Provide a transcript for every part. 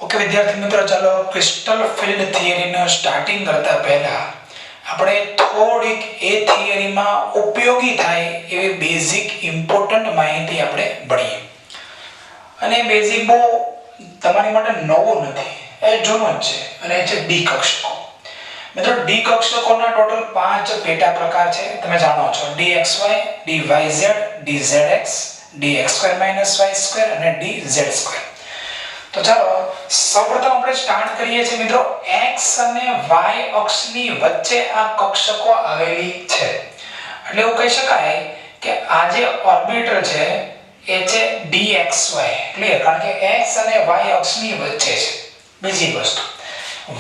Okay વિદ્યાર્થી મિત્રો, ચાલો ક્રિસ્ટલ ફિલ્ડ થિયરીનો સ્ટાર્ટિંગ કરતા પહેલા આપણે થોડીક એ થિયરીમાં ઉપયોગી થાય એવી બેઝિક ઇમ્પોર્ટન્ટ માહિતી આપણે ભણીએ. અને બેઝિક બહુ તમારી માટે નવું નથી, એ જૂનું જ છે અને એ છે ડી કક્ષકો. મિત્રો, ડી કક્ષકોના ટોટલ 5 પેટા પ્રકાર છે. તમે જાણો છો dxy, dyz, dzx, dx2 y2 અને dz2. તો ચાલો સૌપ્રથમ આપણે સ્ટાર્ટ કરીએ છીએ મિત્રો. x અને y અક્ષની વચ્ચે આ કક્ષકો આવેલી છે. એટલે એવું કહી શકાય કે આ જે ઓર્બિટલ છે એ છે dxy. ક્લિયર? કારણ કે x અને y અક્ષની વચ્ચે છે. બીજી વસ્તુ,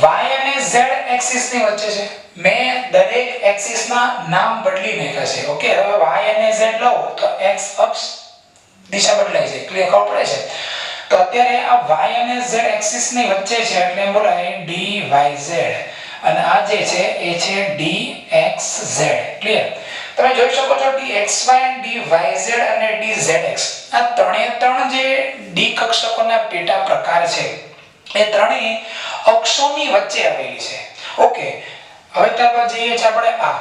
y અને z એક્સિસ ની વચ્ચે છે. મેં દરેક એક્સિસ ના નામ બદલી નાખ્યા છે. ઓકે, હવે y અને z લો તો x અક્ષ દિશા બદલાય છે. ક્લિયર? ખબર પડે છે? તો અત્યારે આ y અને z એક્સિસ ની વચ્ચે છે એટલે બોલાય dyz અને આ જે છે એ છે dxz. ક્લિયર? તમે જોઈ શકો છો dxy, dyz અને dzx આ ત્રણે જે ડી કક્ષકોના પેટા પ્રકાર છે એ ત્રણેય અક્ષોની વચ્ચે આવેલી છે. ઓકે, હવે ત્યારબાદ જઈએ છીએ આપણે આ.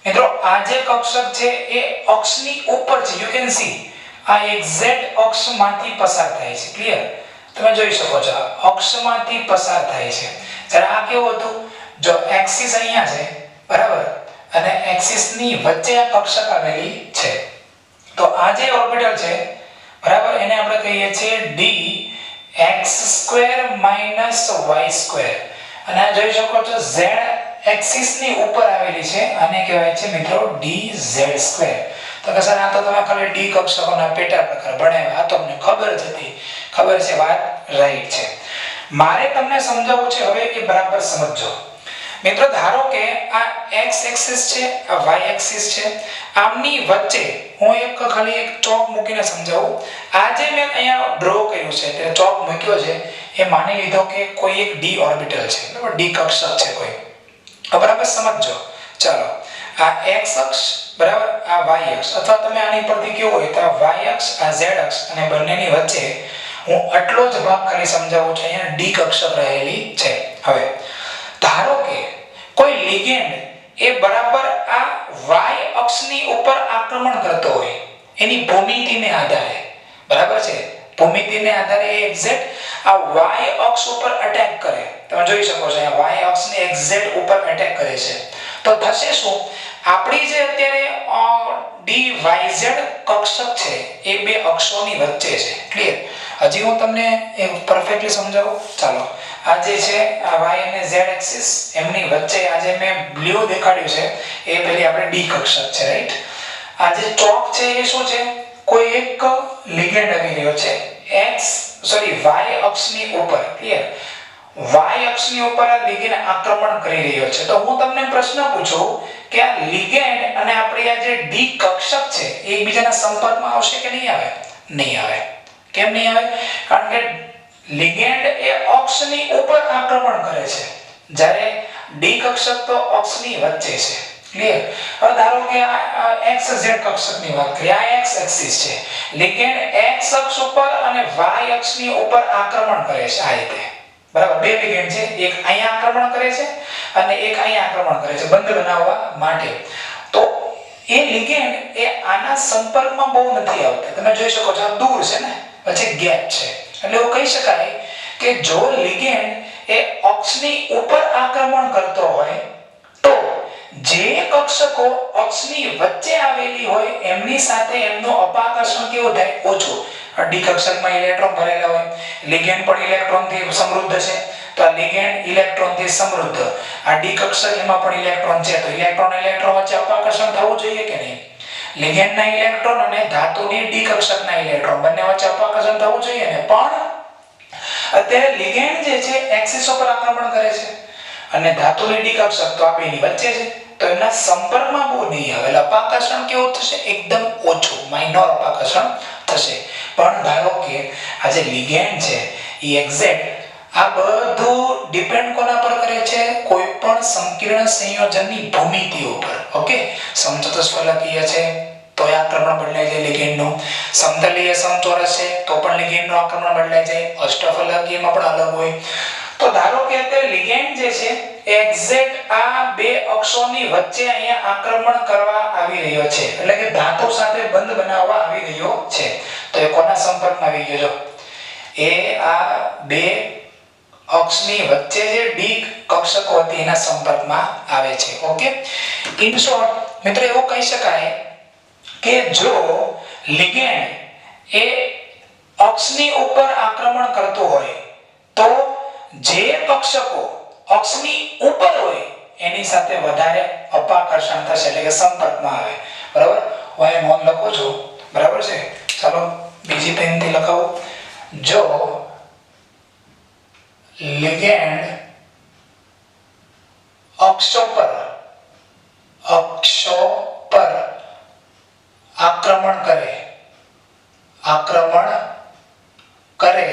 મિત્રો, આ જે કક્ષક છે એ અક્ષની ઉપર છે. યુ કેન સી આ એક્ઝેક્ટ અક્ષમાંથી પસાર થાય છે. ક્લિયર? તમે જોઈ શકો છો અક્ષમાંથી પસાર થાય છે. જ્યારે આ કેવું હતું, જો એક્સિસ અહીંયા છે, બરાબર, અને એક્સિસ ની વચ્ચે આ કક્ષક આવેલી છે. તો આ જે ઓર્બિટલ છે, બરાબર, એને આપણે કહીએ છીએ dx2 y2. અને આ જોઈ શકો છો z એક્સિસ ની ઉપર આવેલી છે, આને કહેવાય છે મિત્રો dz2. તો કે સર આ તો તમે ખાલી ડી કક્ષકોના પેટા પ્રકાર ભણાવ્યા, આ તો તમને ખબર જ હતી. ખબર છે, વાત રાઈટ છે. મારે તમને સમજાવવું છે, હવે એ બરાબર સમજો. મિત્રો, ધારો કે આ x એક્સિસ છે, આ y એક્સિસ છે, આમની વચ્ચે હું ખાલી એક ચોક મૂકીને સમજાવું. આ જે મેં અહીંયા ડ્રો કર્યું છે, તે ચોક મૂક્યો છે, એ માની લીધો કે કોઈ એક ડી ઓર્બિટલ છે, બરાબર, ડી કક્ષક છે કોઈ. બરાબર સમજો. ચાલો, આ x અક્ષ, બરાબર, આ y અક્ષ, અથવા તમે આની પરથી કેવું હોય તો આ y અક્ષ, આ z અક્ષ, અને બંનેની વચ્ચે હું આટલો જ ભાગ ખાલી સમજાવું છું. અહીંયા ડી કક્ષક રહેલી છે. હવે ધારો કે કોઈ લિગેન્ડ એ બરાબર આ y અક્ષની ઉપર આક્રમણ કરતો હોય એની ભૂમિતિને આધારે, બરાબર છે, ભૂમિતિને આધારે એ એક્ઝેક્ટ આ y અક્ષ ઉપર અટેક કરે. તમે જોઈ શકો છો અહીંયા y અક્ષને એક્ઝેક્ટ ઉપર અટેક કરે છે. તો થશે શું? આપણી જે અત્યારે dyz કક્ષક છે એ બે અક્ષોની વચ્ચે છે. ક્લિયર? હજી હું તમને એ પરફેક્ટલી સમજાવું. ચાલો, આ જે છે આ y અને z એક્સિસ એમની વચ્ચે આ જે મેં બ્લુ દેખાડ્યું છે એ પેલી આપણે ડી કક્ષક છે. રાઈટ? આ જે ચોક છે એ શું છે? કોઈ એક લિગેન્ડ આવી રહ્યો છે y અક્ષની ઉપર. ક્લિયર? y અક્ષની ઉપર આ લિગેન્ડ આક્રમણ કરી રહ્યો છે. તો હું તમને પ્રશ્ન પૂછું કે આ લિગેન્ડ અને આપણી આ જે ડી કક્ષક છે એ એકબીજાના સંપર્કમાં આવશે કે નહીં આવે? નહીં આવે. કેમ નહીં આવે? કારણ કે લિગેન્ડ એ અક્ષની ઉપર આક્રમણ કરે છે, જ્યારે ડી કક્ષક તો અક્ષની વચ્ચે છે. ક્લિયર? હવે ધારો કે આ xz કક્ષકની વાત કરીએ. આ x એક્સિસ છે, લિગેન્ડ x અક્ષ ઉપર અને y અક્ષની ઉપર આક્રમણ કરે છે. આ રીતે, બરાબર, બે લિગેન્ડ છે, એક અહીંયા આક્રમણ કરે છે અને એક અહીંયા આક્રમણ કરે છે બંધ બનાવવા માટે. તો એ લિગેન્ડ એ આના સંપર્કમાં બહુ નથી આવતા. તમે જોઈ શકો છો આ દૂર છે ને, પછી ગેપ છે. એટલે એવું કહી શકાય કે જો લિગેન્ડ એ અક્ષની ઉપર આક્રમણ કરતો હોય તો જે કક્ષકો અક્ષની વચ્ચે આવેલી હોય એમની સાથે એમનું અપાકર્ષણ કેવું થાય? ઓછું. ડી કક્ષકમાં ઇલેક્ટ્રોન ભરેલા હોય, લિગેન્ડ પણ ઇલેક્ટ્રોનથી સમૃદ્ધ છે, તો આ લિગેન્ડ ઇલેક્ટ્રોનથી સમૃદ્ધ, આ ડી કક્ષક એમાં પણ ઇલેક્ટ્રોન છે, તો ઇલેક્ટ્રોન વચ્ચે અપાકર્ષણ થવું જોઈએ કે નહીં? લિગેન્ડના ઇલેક્ટ્રોન અને ધાતુની ડી કક્ષકના ઇલેક્ટ્રોન બંને વચ્ચે અપાકર્ષણ થવું જોઈએ ને. પણ અત્યારે લિગેન્ડ જે છે એક્સિસ ઉપર આક્રમણ કરે છે અને ધાતુની ડી કક્ષક તો આ બેની વચ્ચે છે, તો એમના સંપર્કમાં બહુ નહીં આવે. અપાકર્ષણ કેવું થશે? એકદમ ઓછું, માઇનોર અપાકર્ષણ થશે. પણ ધારો કે આ જે લિગેન્ડ છે એ એક્ઝેક્ટ આ બધું ડિપેન્ડ કોના પર કરે છે? કોઈ પણ સંકીર્ણ સંયોજનની ભૂમિતિ ઉપર. ઓકે, સમચતુષ્ફલકીય છે, તો એ આક્રમણ બદલાઈ જાય લિગેન્ડનું. સમતલીય સમચોરસ છે તો પણ લિગેન્ડનું આક્રમણ બદલાઈ જાય. અષ્ટફલકીયમાં પણ અલગ હોય. તો ધારો કે અત્યારે લિગેન્ડ જે છે એક્ઝેક્ટ આ બે અક્ષોની વચ્ચે અહીંયા આક્રમણ કરવા આવી રહ્યો છે, એટલે કે ધાતુ સાથે બંધ બનાવવા આવી રહ્યો છે. તો એ કોના સંપર્કમાં આવી ગયો? એ આ બે અક્ષની વચ્ચે જે ડી કક્ષકો હતી એના સંપર્કમાં આવે છે. ઓકે, ઇન શોર્ટ મિત્રો એવું કહી શકાય કે જો લિગેન્ડ એ અક્ષની ઉપર આક્રમણ કરતો હોય તો જે કક્ષકો અક્ષની ઉપર હોય એની સાથે વધારે અપાકર્ષણ થશે, એટલે કે સંપર્કમાં આવે. બરાબર, હું અહીં નોંધ લખું છું. બરાબર છે, ચાલો બીજી પેનથી લખાવું. જો લિગેન્ડ અક્ષો પર આક્રમણ કરે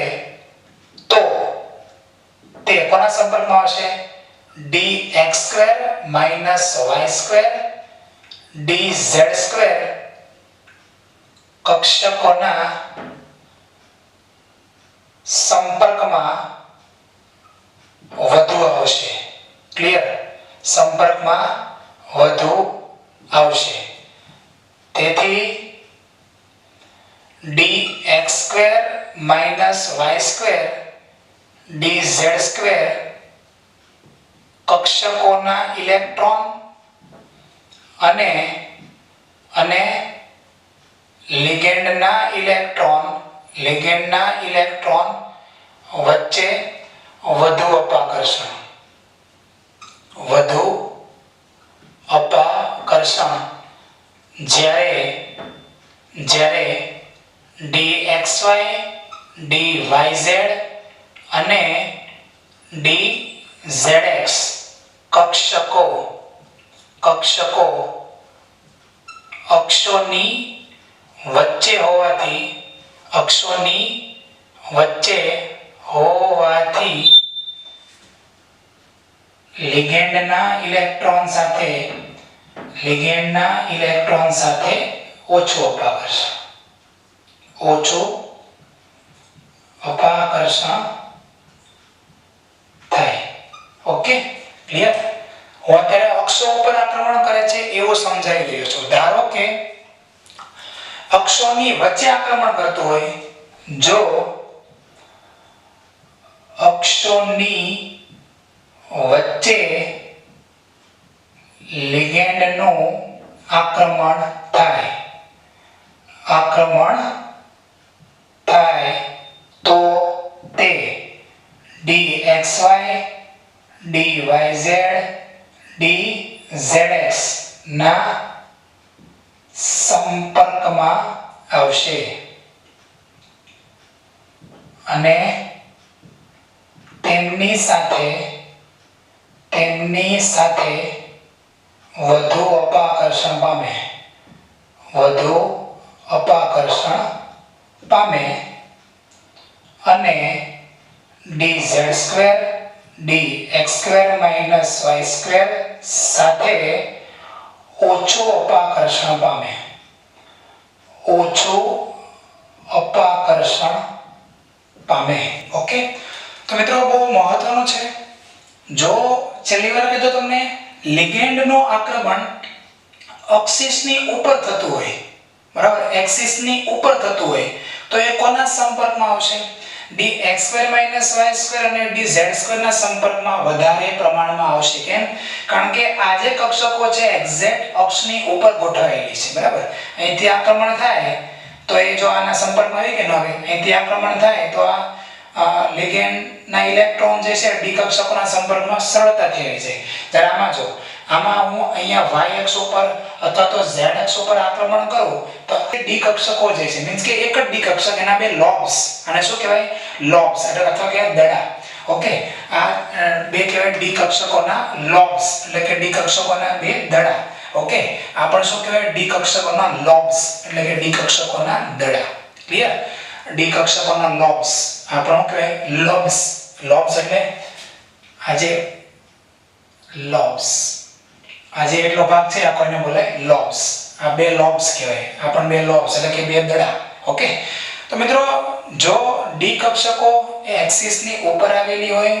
તો તે કોના સંપર્કમાં આવશે? dx² - y² dz² કક્ષકોના સંપર્કમાં વધુ આવશે. ક્લિયર? સંપર્કમાં વધુ આવશે. તેથી dx² - y² dz² કક્ષકોના ઇલેક્ટ્રોન અને લિગેન્ડના ઇલેક્ટ્રોન વચ્ચે વધુ અપાકર્ષણ જ્યારે dxy dyz અને dzx કક્ષકો અક્ષોની વચ્ચે હોવાથી લિગેન્ડના ઇલેક્ટ્રોન સાથે ઓછું અપાકર્ષણ થાય. Okay, clear? હું અત્યારે અક્ષો ઉપર આક્રમણ કરે છે એવું સમજાવી રહ્યો છું. ધારો કે અક્ષોની વચ્ચે આક્રમણ કરતું હોય, જો અક્ષોની વચ્ચે લિગેન્ડનું આક્રમણ થાય તો તે dxy dyz dzx ના સંપર્કમાં આવશે અને તેમની સાથે વધુ અપાકર્ષણ પામે અને dz² dx² - y² સાથે ઓછું અપાકર્ષણ પામે. ઓકે, તો મિત્રો બહુ મહત્વનું છે. જો છેલ્લી વાર કીધું તમને, લિગેન્ડનું આક્રમણ એક્સિસની ઉપર થતું હોય, બરાબર, એક્સિસની ઉપર થતું હોય તો એ કોના સંપર્કમાં આવશે? dx² - y² અને dz² ના સંપર્કમાં વધારે પ્રમાણમાં આવશે. કેમ? કારણ કે આ જે કક્ષકો છે એક્ઝેક્ટ અક્ષની ઉપર ગોઠવાયેલી છે. બરાબર, અહીંથી આક્રમણ થાય તો એ જો આના સંપર્કમાં આવી કે ન આવે, અહીંથી આક્રમણ થાય તો આ લિગેન્ડના ઇલેક્ટ્રોન જે છે ડી કક્ષકોના સંપર્કમાં સરળતાથી આવી જાય. જ્યારે આમાં હું અહીંયા y અક્ષ ઉપર અથવા તો z અક્ષ ઉપર આક્રમણ કરું તો ડી કક્ષકો જે છે મીન્સ કે એક જ ડી કક્ષક, એના બે લોબ્સ, અને શું કહેવાય? લોબ્સ અથવા કે દડા. ઓકે, આ બે કહેવાય ડી કક્ષકોના લોબ્સ, એટલે કે ડી કક્ષકોના બે દડા. ઓકે, આ પણ શું કહેવાય? ડી કક્ષકોના લોબ્સ, એટલે કે ડી કક્ષકોના દડા. ક્લિયર? ડી કક્ષકોના લોબ્સ, આ પણ કહેવાય લોબ્સ. એટલે આજે લોબ્સ, આજે એટલો ભાગ છે આ કોઈને બોલાય લોબ્સ. આ બે લોબ્સ કહેવાય, આ પણ બે લોબ્સ એટલે કે બે દડા. ઓકે, તો મિત્રો જો ડી કક્ષકો એ એક્સિસ ની ઉપર આવેલી હોય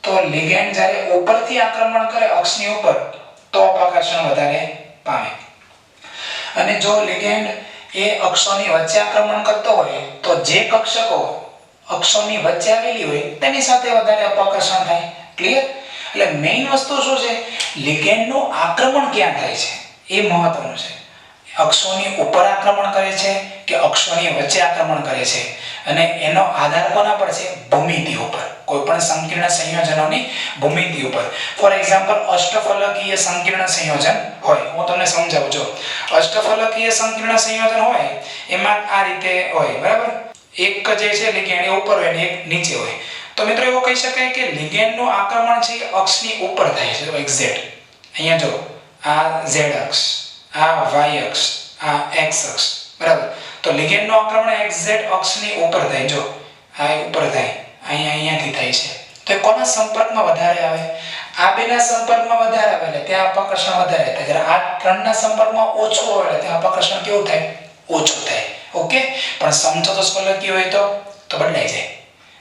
તો લિગેન્ડ જ્યારે ઉપરથી આક્રમણ કરે અક્ષની ઉપર તો અપાકર્ષણ વધારે પામે, અને જો લિગેન્ડ એ અક્ષોની વચ્ચે આક્રમણ કરતો હોય તો જે કક્ષકો અક્ષોની વચ્ચે આવેલી હોય તેની સાથે વધારે અપાકર્ષણ થાય. ક્લિયર? એટલે મેઈન વસ્તુ શું છે, લિગેન્ડનું આક્રમણ ક્યાં થાય છે એ મહત્વનું છે. અક્ષોની ઉપર આક્રમણ કરે છે કે અક્ષોની વચ્ચે આક્રમણ કરે છે, અને એનો આધાર કોના પર છે? ભૂમિતિ ઉપર, કોઈ પણ સંકીર્ણ સંયોજનોની ભૂમિતિ ઉપર. ફોર એક્ઝામ્પલ અષ્ટફલકીય સંકીર્ણ સંયોજન હોય, હું તમને સમજાવું છું. અષ્ટફલકીય સંકીર્ણ સંયોજન હોય એમાં આ રીતે હોય, બરાબર? એક જે છે લિગેન્ડ એ ઉપર હોય અને એક નીચે હોય. તો મિત્રો એવું કહી શકાય કે લિગેન્ડનું આક્રમણ છે અક્ષની ઉપર થાય છે. તો એક્ઝેક્ટ અહીંયા જો આ z અક્ષ, આ y અક્ષ, આ x અક્ષ, બરાબર? તો લિગેન્ડનું આક્રમણ એક્ઝેક્ટ અક્ષની ઉપર થાય. જો આ ઉપર થાય, અહીંયાથી થાય છે. તો એ કોના સંપર્કમાં વધારે આવે? આ બેના સંપર્કમાં વધારે આવે એટલે ત્યાં અપાકર્ષણ વધારે થાય. જ્યારે આ ત્રણના સંપર્કમાં ઓછો હોય એટલે ત્યાં અપાકર્ષણ કેવું થાય? ઓછું થાય. ઓકે, પણ સમચતુષ્ફલકી હોય તો બદલાઈ જાય,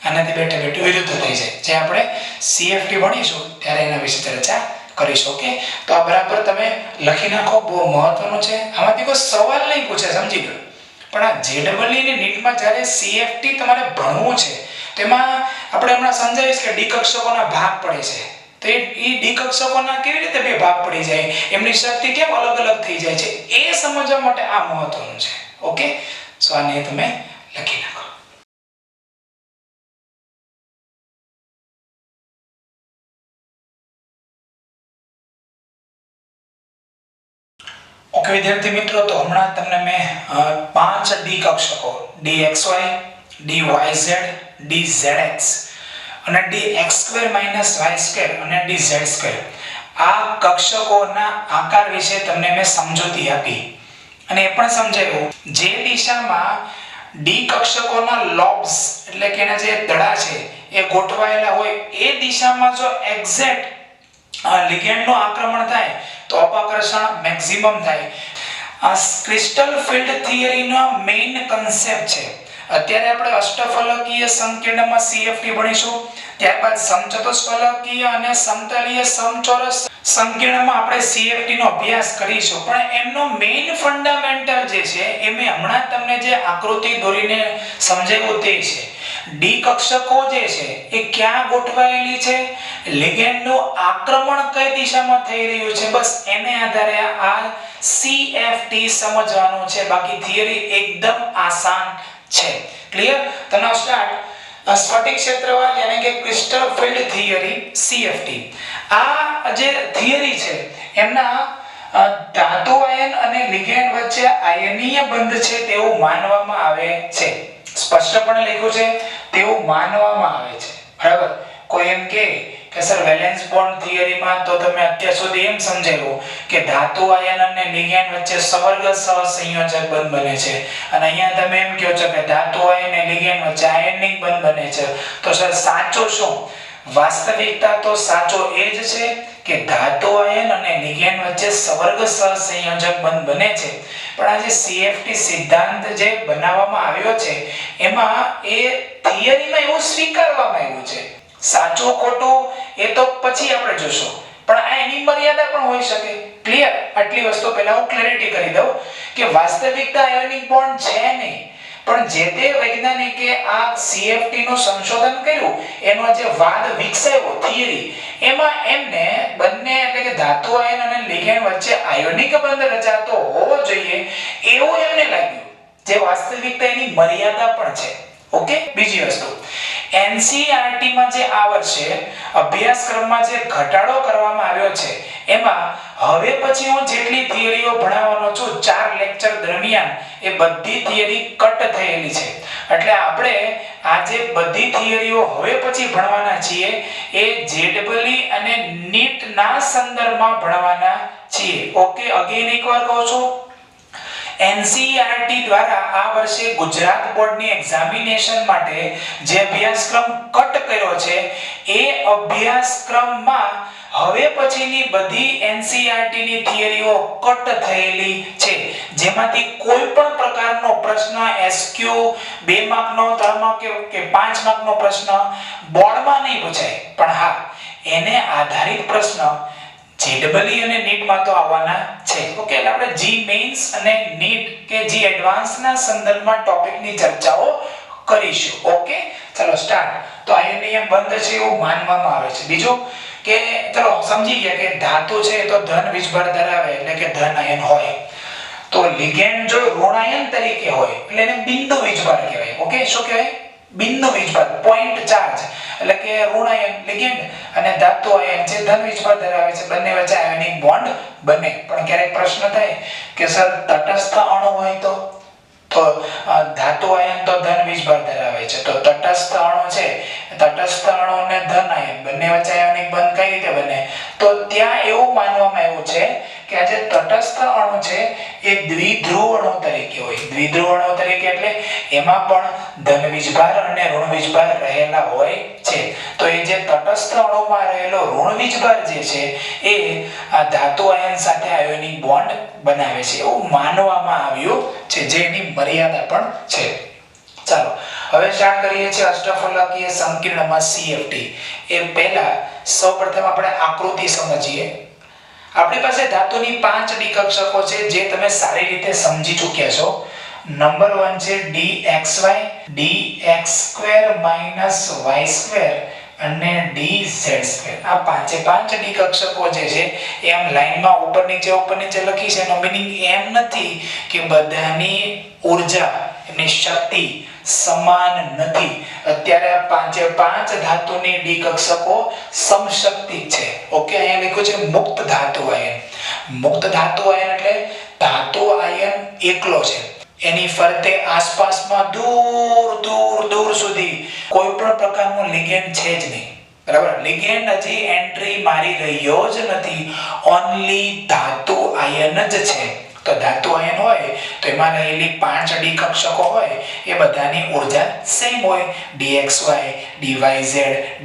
આનાથી બેઠે બેઠું વિરુદ્ધ થઈ જાય. જે આપણે CFT ભણીશું ત્યારે એના વિશે ચર્ચા કરીશું. ઓકે, તો આ બરાબર તમે લખી નાખો, બહુ મહત્વનું છે. આમાંથી કોઈ સવાલ નહીં પૂછે, સમજી લો. પણ આ JEE ની નીટમાં જ્યારે CFT તમારે ભણવું છે તેમાં આપણે હમણાં સમજાવીશ કે ડી કક્ષકોના ભાગ પડે છે. તો એ ડી કક્ષકોના કેવી રીતે બે ભાગ પડી જાય, એમની શક્તિ કેમ અલગ અલગ થઈ જાય છે, એ સમજવા માટે આ મહત્વનું છે. ઓકે, સો આને તમે લખી નાખો. ઓકે વિદ્યાર્થી મિત્રો, તો હમણાં તમને મેં 5 ડી કક્ષકો dxy, dyz, dzx અને dx2 - y2 અને dz2 આ કક્ષકોના આકાર વિશે તમને મેં સમજૂતી આપી અને એ પણ સમજાવ્યું જે દિશામાં ડી કક્ષકોના લોબ્સ એટલે કે એના જે દડા છે એ ગોઠવાયેલા હોય એ દિશામાં જો એક્ઝેક્ટ લિગેન્ડનું આક્રમણ થાય તો અપાકર્ષણ મેક્સિમમ થાય. આ ક્રિસ્ટલ ફિલ્ડ થિયરીનો મેઇન કન્સેપ્ટ છે. અત્યારે આપણે અષ્ટફલકીય સંકીર્ણમાં CFT ભણીશું, ત્યારબાદ સમચતુષ્ફલકીય અને સમતલીય સમચોરસ સંકીર્ણમાં આપણે CFT નો અભ્યાસ કરીશું. પણ એમનો મેઇન ફંડામેન્ટલ જે છે એ મેં હમણાં તમને જે આકૃતિ દોરીને સમજાવ્યું તે છે. ડી કક્ષકો જે છે એ ક્યાં ગોઠવાયેલી છે, લિગેન્ડનું આક્રમણ કઈ દિશામાં થઈ રહ્યું છે, બસ એને આધારે આ CFT સમજવાનું છે. બાકી થિયરી એકદમ આસાન છે. ક્લિયર? તો નાઉ સ્ટાર્ટ સ્ફટિક ક્ષેત્રવાદ યાની કે ક્રિસ્ટલ ફિલ્ડ થિયરી CFT. આ જે થિયરી છે એમના ધાતુ આયન અને લિગેન્ડ વચ્ચે આયનીય બંધ છે તેવું માનવામાં આવે છે. સ્પષ્ટપણે લખ્યું છે તેવું માનવામાં આવે છે, બરાબર? કોઈ એમ કે સર વેલેન્સ બોન્ડ થિયરીમાં તો તમે અત્યાર સુધી એમ સમજાવ્યું કે ધાતુ આયન અને લિગેન્ડ વચ્ચે સવર્ગ સહસંયોજક બંધ બને છે, અને અહીંયા તમે એમ કહો છો કે ધાતુ આયન અને લિગેન્ડ વચ્ચે આયનિક બંધ બને છે. તો સર સાચું શું? વાસ્તવિકતા તો સાચો એ જ છે કે ધાતુ આયન અને લિગેન્ડ વચ્ચે સવર્ગ સહસંયોજક બંધ બને છે. પણ આ જે CFT સિદ્ધાંત જે બનાવવામાં આવ્યો છે એમાં એ થિયરીમાં એવું સ્વીકારવામાં આવ્યું છે. સાચું ખોટું એ તો પછી આપણે જોશું, પણ આ એની મર્યાદા પણ હોઈ શકે. ક્લિયર? આટલી વસ્તુ પહેલા હું ક્લેરિટી કરી દઉં કે વાસ્તવિકતા આયોનિક બોન્ડ છે નહીં, પણ જે તે વૈજ્ઞાનિકે આ CFT નું સંશોધન કર્યું એનો જે વાદ વિકસાવ્યો થિયરી, એમાં એમને બંને એટલે કે ધાતુ આયન અને લિગેન્ડ વચ્ચે આયોનિક બંધ રચાતો હોવો જોઈએ એવું એમને લાગ્યું, જે વાસ્તવિકતા એની મર્યાદા પણ છે. ઓકે, બીજી વસ્તુ NCERT માં જે આ વર્ષે અભ્યાસક્રમમાં જે ઘટાડો કરવામાં આવ્યો છે એમાં હવે પછી હું જેટલી થિયરીઓ ભણાવવાનો છું 4 લેક્ચર દરમિયાન એ બધી થિયરી કટ થયેલી છે. એટલે આપણે આ જે બધી થિયરીઓ હવે પછી ભણવાના છીએ એ JEE અને NEET ના સંદર્ભમાં ભણવાના છીએ. ઓકે, અગેન એકવાર કહું છું, NCERT દ્વારા આ વર્ષે ગુજરાત બોર્ડની એક્ઝામિનેશન માટે જે અભ્યાસક્રમ કટ કર્યો છે એ અભ્યાસક્રમમાં હવે પછીની બધી એનસીઈઆરટી ની થિયરીઓ કટ થયેલી છે, જેમાંથી કોઈ પણ પ્રકારનો પ્રશ્ન એસક્યુ 2 માર્કનો 3 માર્ક કે 5 માર્કનો પ્રશ્ન બોર્ડમાં નહીં પૂછાય, પણ હા એને આધારિત પ્રશ્ન જેડબલઈ અને નીટ માં તો આવવાના છે. ઓકે, એટલે આપણે જી મેઇન્સ અને નીટ કે જી એડવાન્સ ના સંદર્ભમાં ટોપિકની ચર્ચાઓ કરીશું. ઓકે, ચલો સ્ટાર્ટ. તો આયન બંધ છે એવું માનવામાં આવે છે. બીજું કે ચલો સમજી ગયા કે ધાતુ છે તો ધન વીજભાર ધરાવે એટલે કે ધન આયન હોય. તો લિગેન્ડ જો ઋણ આયન તરીકે હોય એટલે એને બિંદુ વીજભાર કહેવાય. ઓકે, શું કહેવાય? બિંદુ વીજભાર, પોઈન્ટ ચાર્જ એટલે કે ઋણ આયન લિગેન્ડ અને ધાતુ આયન છે ધન વીજભાર ધરાવે છે, બંને વચ્ચે આયોનિક બોન્ડ બને. પણ ક્યારેક પ્રશ્ન થાય કે સર તટસ્થ અણુ હોય તો ધાતુ આયન તો ધન વીજભાર ધરાવે છે, તો તટસ્થ અણુ છે, તટસ્થ અણુ અને ધન આયન બંને વચ્ચે આયોનિક બંધ કઈ રીતે બને? તો ત્યાં એવું માનવામાં આવ્યું છે કે આ જે તટસ્થ અણુ છે એ દ્વિધ્રુવ અણુ તરીકે હોય. દ્વિધ્રુવ અણુ તરીકે એટલે એમાં પણ ધન વીજભાર અને ઋણ વીજભાર રહેલા હોય છે. તો એ જે તટસ્થ અણુમાં રહેલો ઋણ વીજભાર જે છે એ આ ધાતુ આયન સાથે આયોનિક બોન્ડ બનાવે છે એવું માનવામાં આવ્યું છે, જેની મર્યાદા પણ છે. ચાલો હવે સ્ટાર્ટ કરીએ છીએ અષ્ટફલકીય સંકીર્ણમાં CFT. એ પહેલા સૌપ્રથમ આપણે આકૃતિ સમજીએ. આપણી પાસે ધાતુની 5 ડી કક્ષકો છે જે તમે સારી રીતે સમજી ચૂક્યા છો. નંબર 1 છે dxy, dx² - y² અને dz². આ પાંચે પાંચ ડી કક્ષકો જે છે એ આમ લાઈનમાં ઉપર નીચે લખી છે. એનો મીનિંગ એમ નથી કે બધાની ઊર્જા એની શક્તિ સમાન નથી. અત્યારે આ પાંચે પાંચ ધાતુની ડી કક્ષકો સમશક્તિક છે. ઓકે, અહીંયા લખ્યું છે મુક્ત ધાતુ આયન. મુક્ત ધાતુ આયન એટલે ધાતુ આયન એકલો છે, એની ફરતે આસપાસમાં દૂર સુધી કોઈ પણ પ્રકારનું લિગેન્ડ છે જ નહીં. બરાબર, લિગેન્ડ હજી એન્ટ્રી મારી રહ્યો જ નથી, ઓન્લી ધાતુ આયન જ છે. તો ધાતુ આયન હોય તો એમાં રહેલી 5 ડી કક્ષકો હોય એ બધાની ઊર્જા સેમ હોય. dxy, dyz,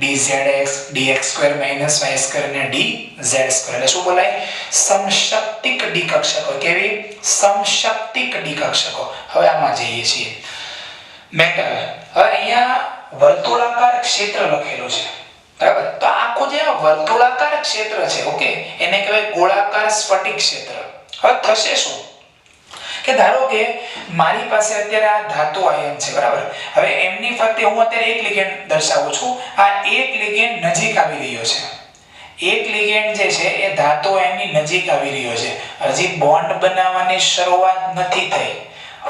dzx, dx² - y² અને dz². એટલે શું બોલાય? સમશક્તિક ડી કક્ષકો. કેવી? સમશક્તિક ડી કક્ષકો. હવે આમાં જઈએ છીએ મેટલ. હવે અહીંયા વર્તુળાકાર ક્ષેત્ર લખેલું છે. બરાબર, તો આખું જે વર્તુળાકાર ક્ષેત્ર છે, ઓકે, એને કહેવાય ગોળાકાર સ્ફટિક ક્ષેત્ર. હવે થશે શું કે ધારો કે મારી પાસે અત્યારે આ ધાતુ આયન છે, બરાબર. હવે એમની ફરતે હું અત્યારે એક લિગેન્ડ દર્શાવું છું. આ એક લિગેન્ડ નજીક આવી રહ્યો છે. એક લિગેન્ડ જે છે એ ધાતુ આયનની નજીક આવી રહ્યો છે. હજી બોન્ડ બનાવવાની શરૂઆત નથી થઈ.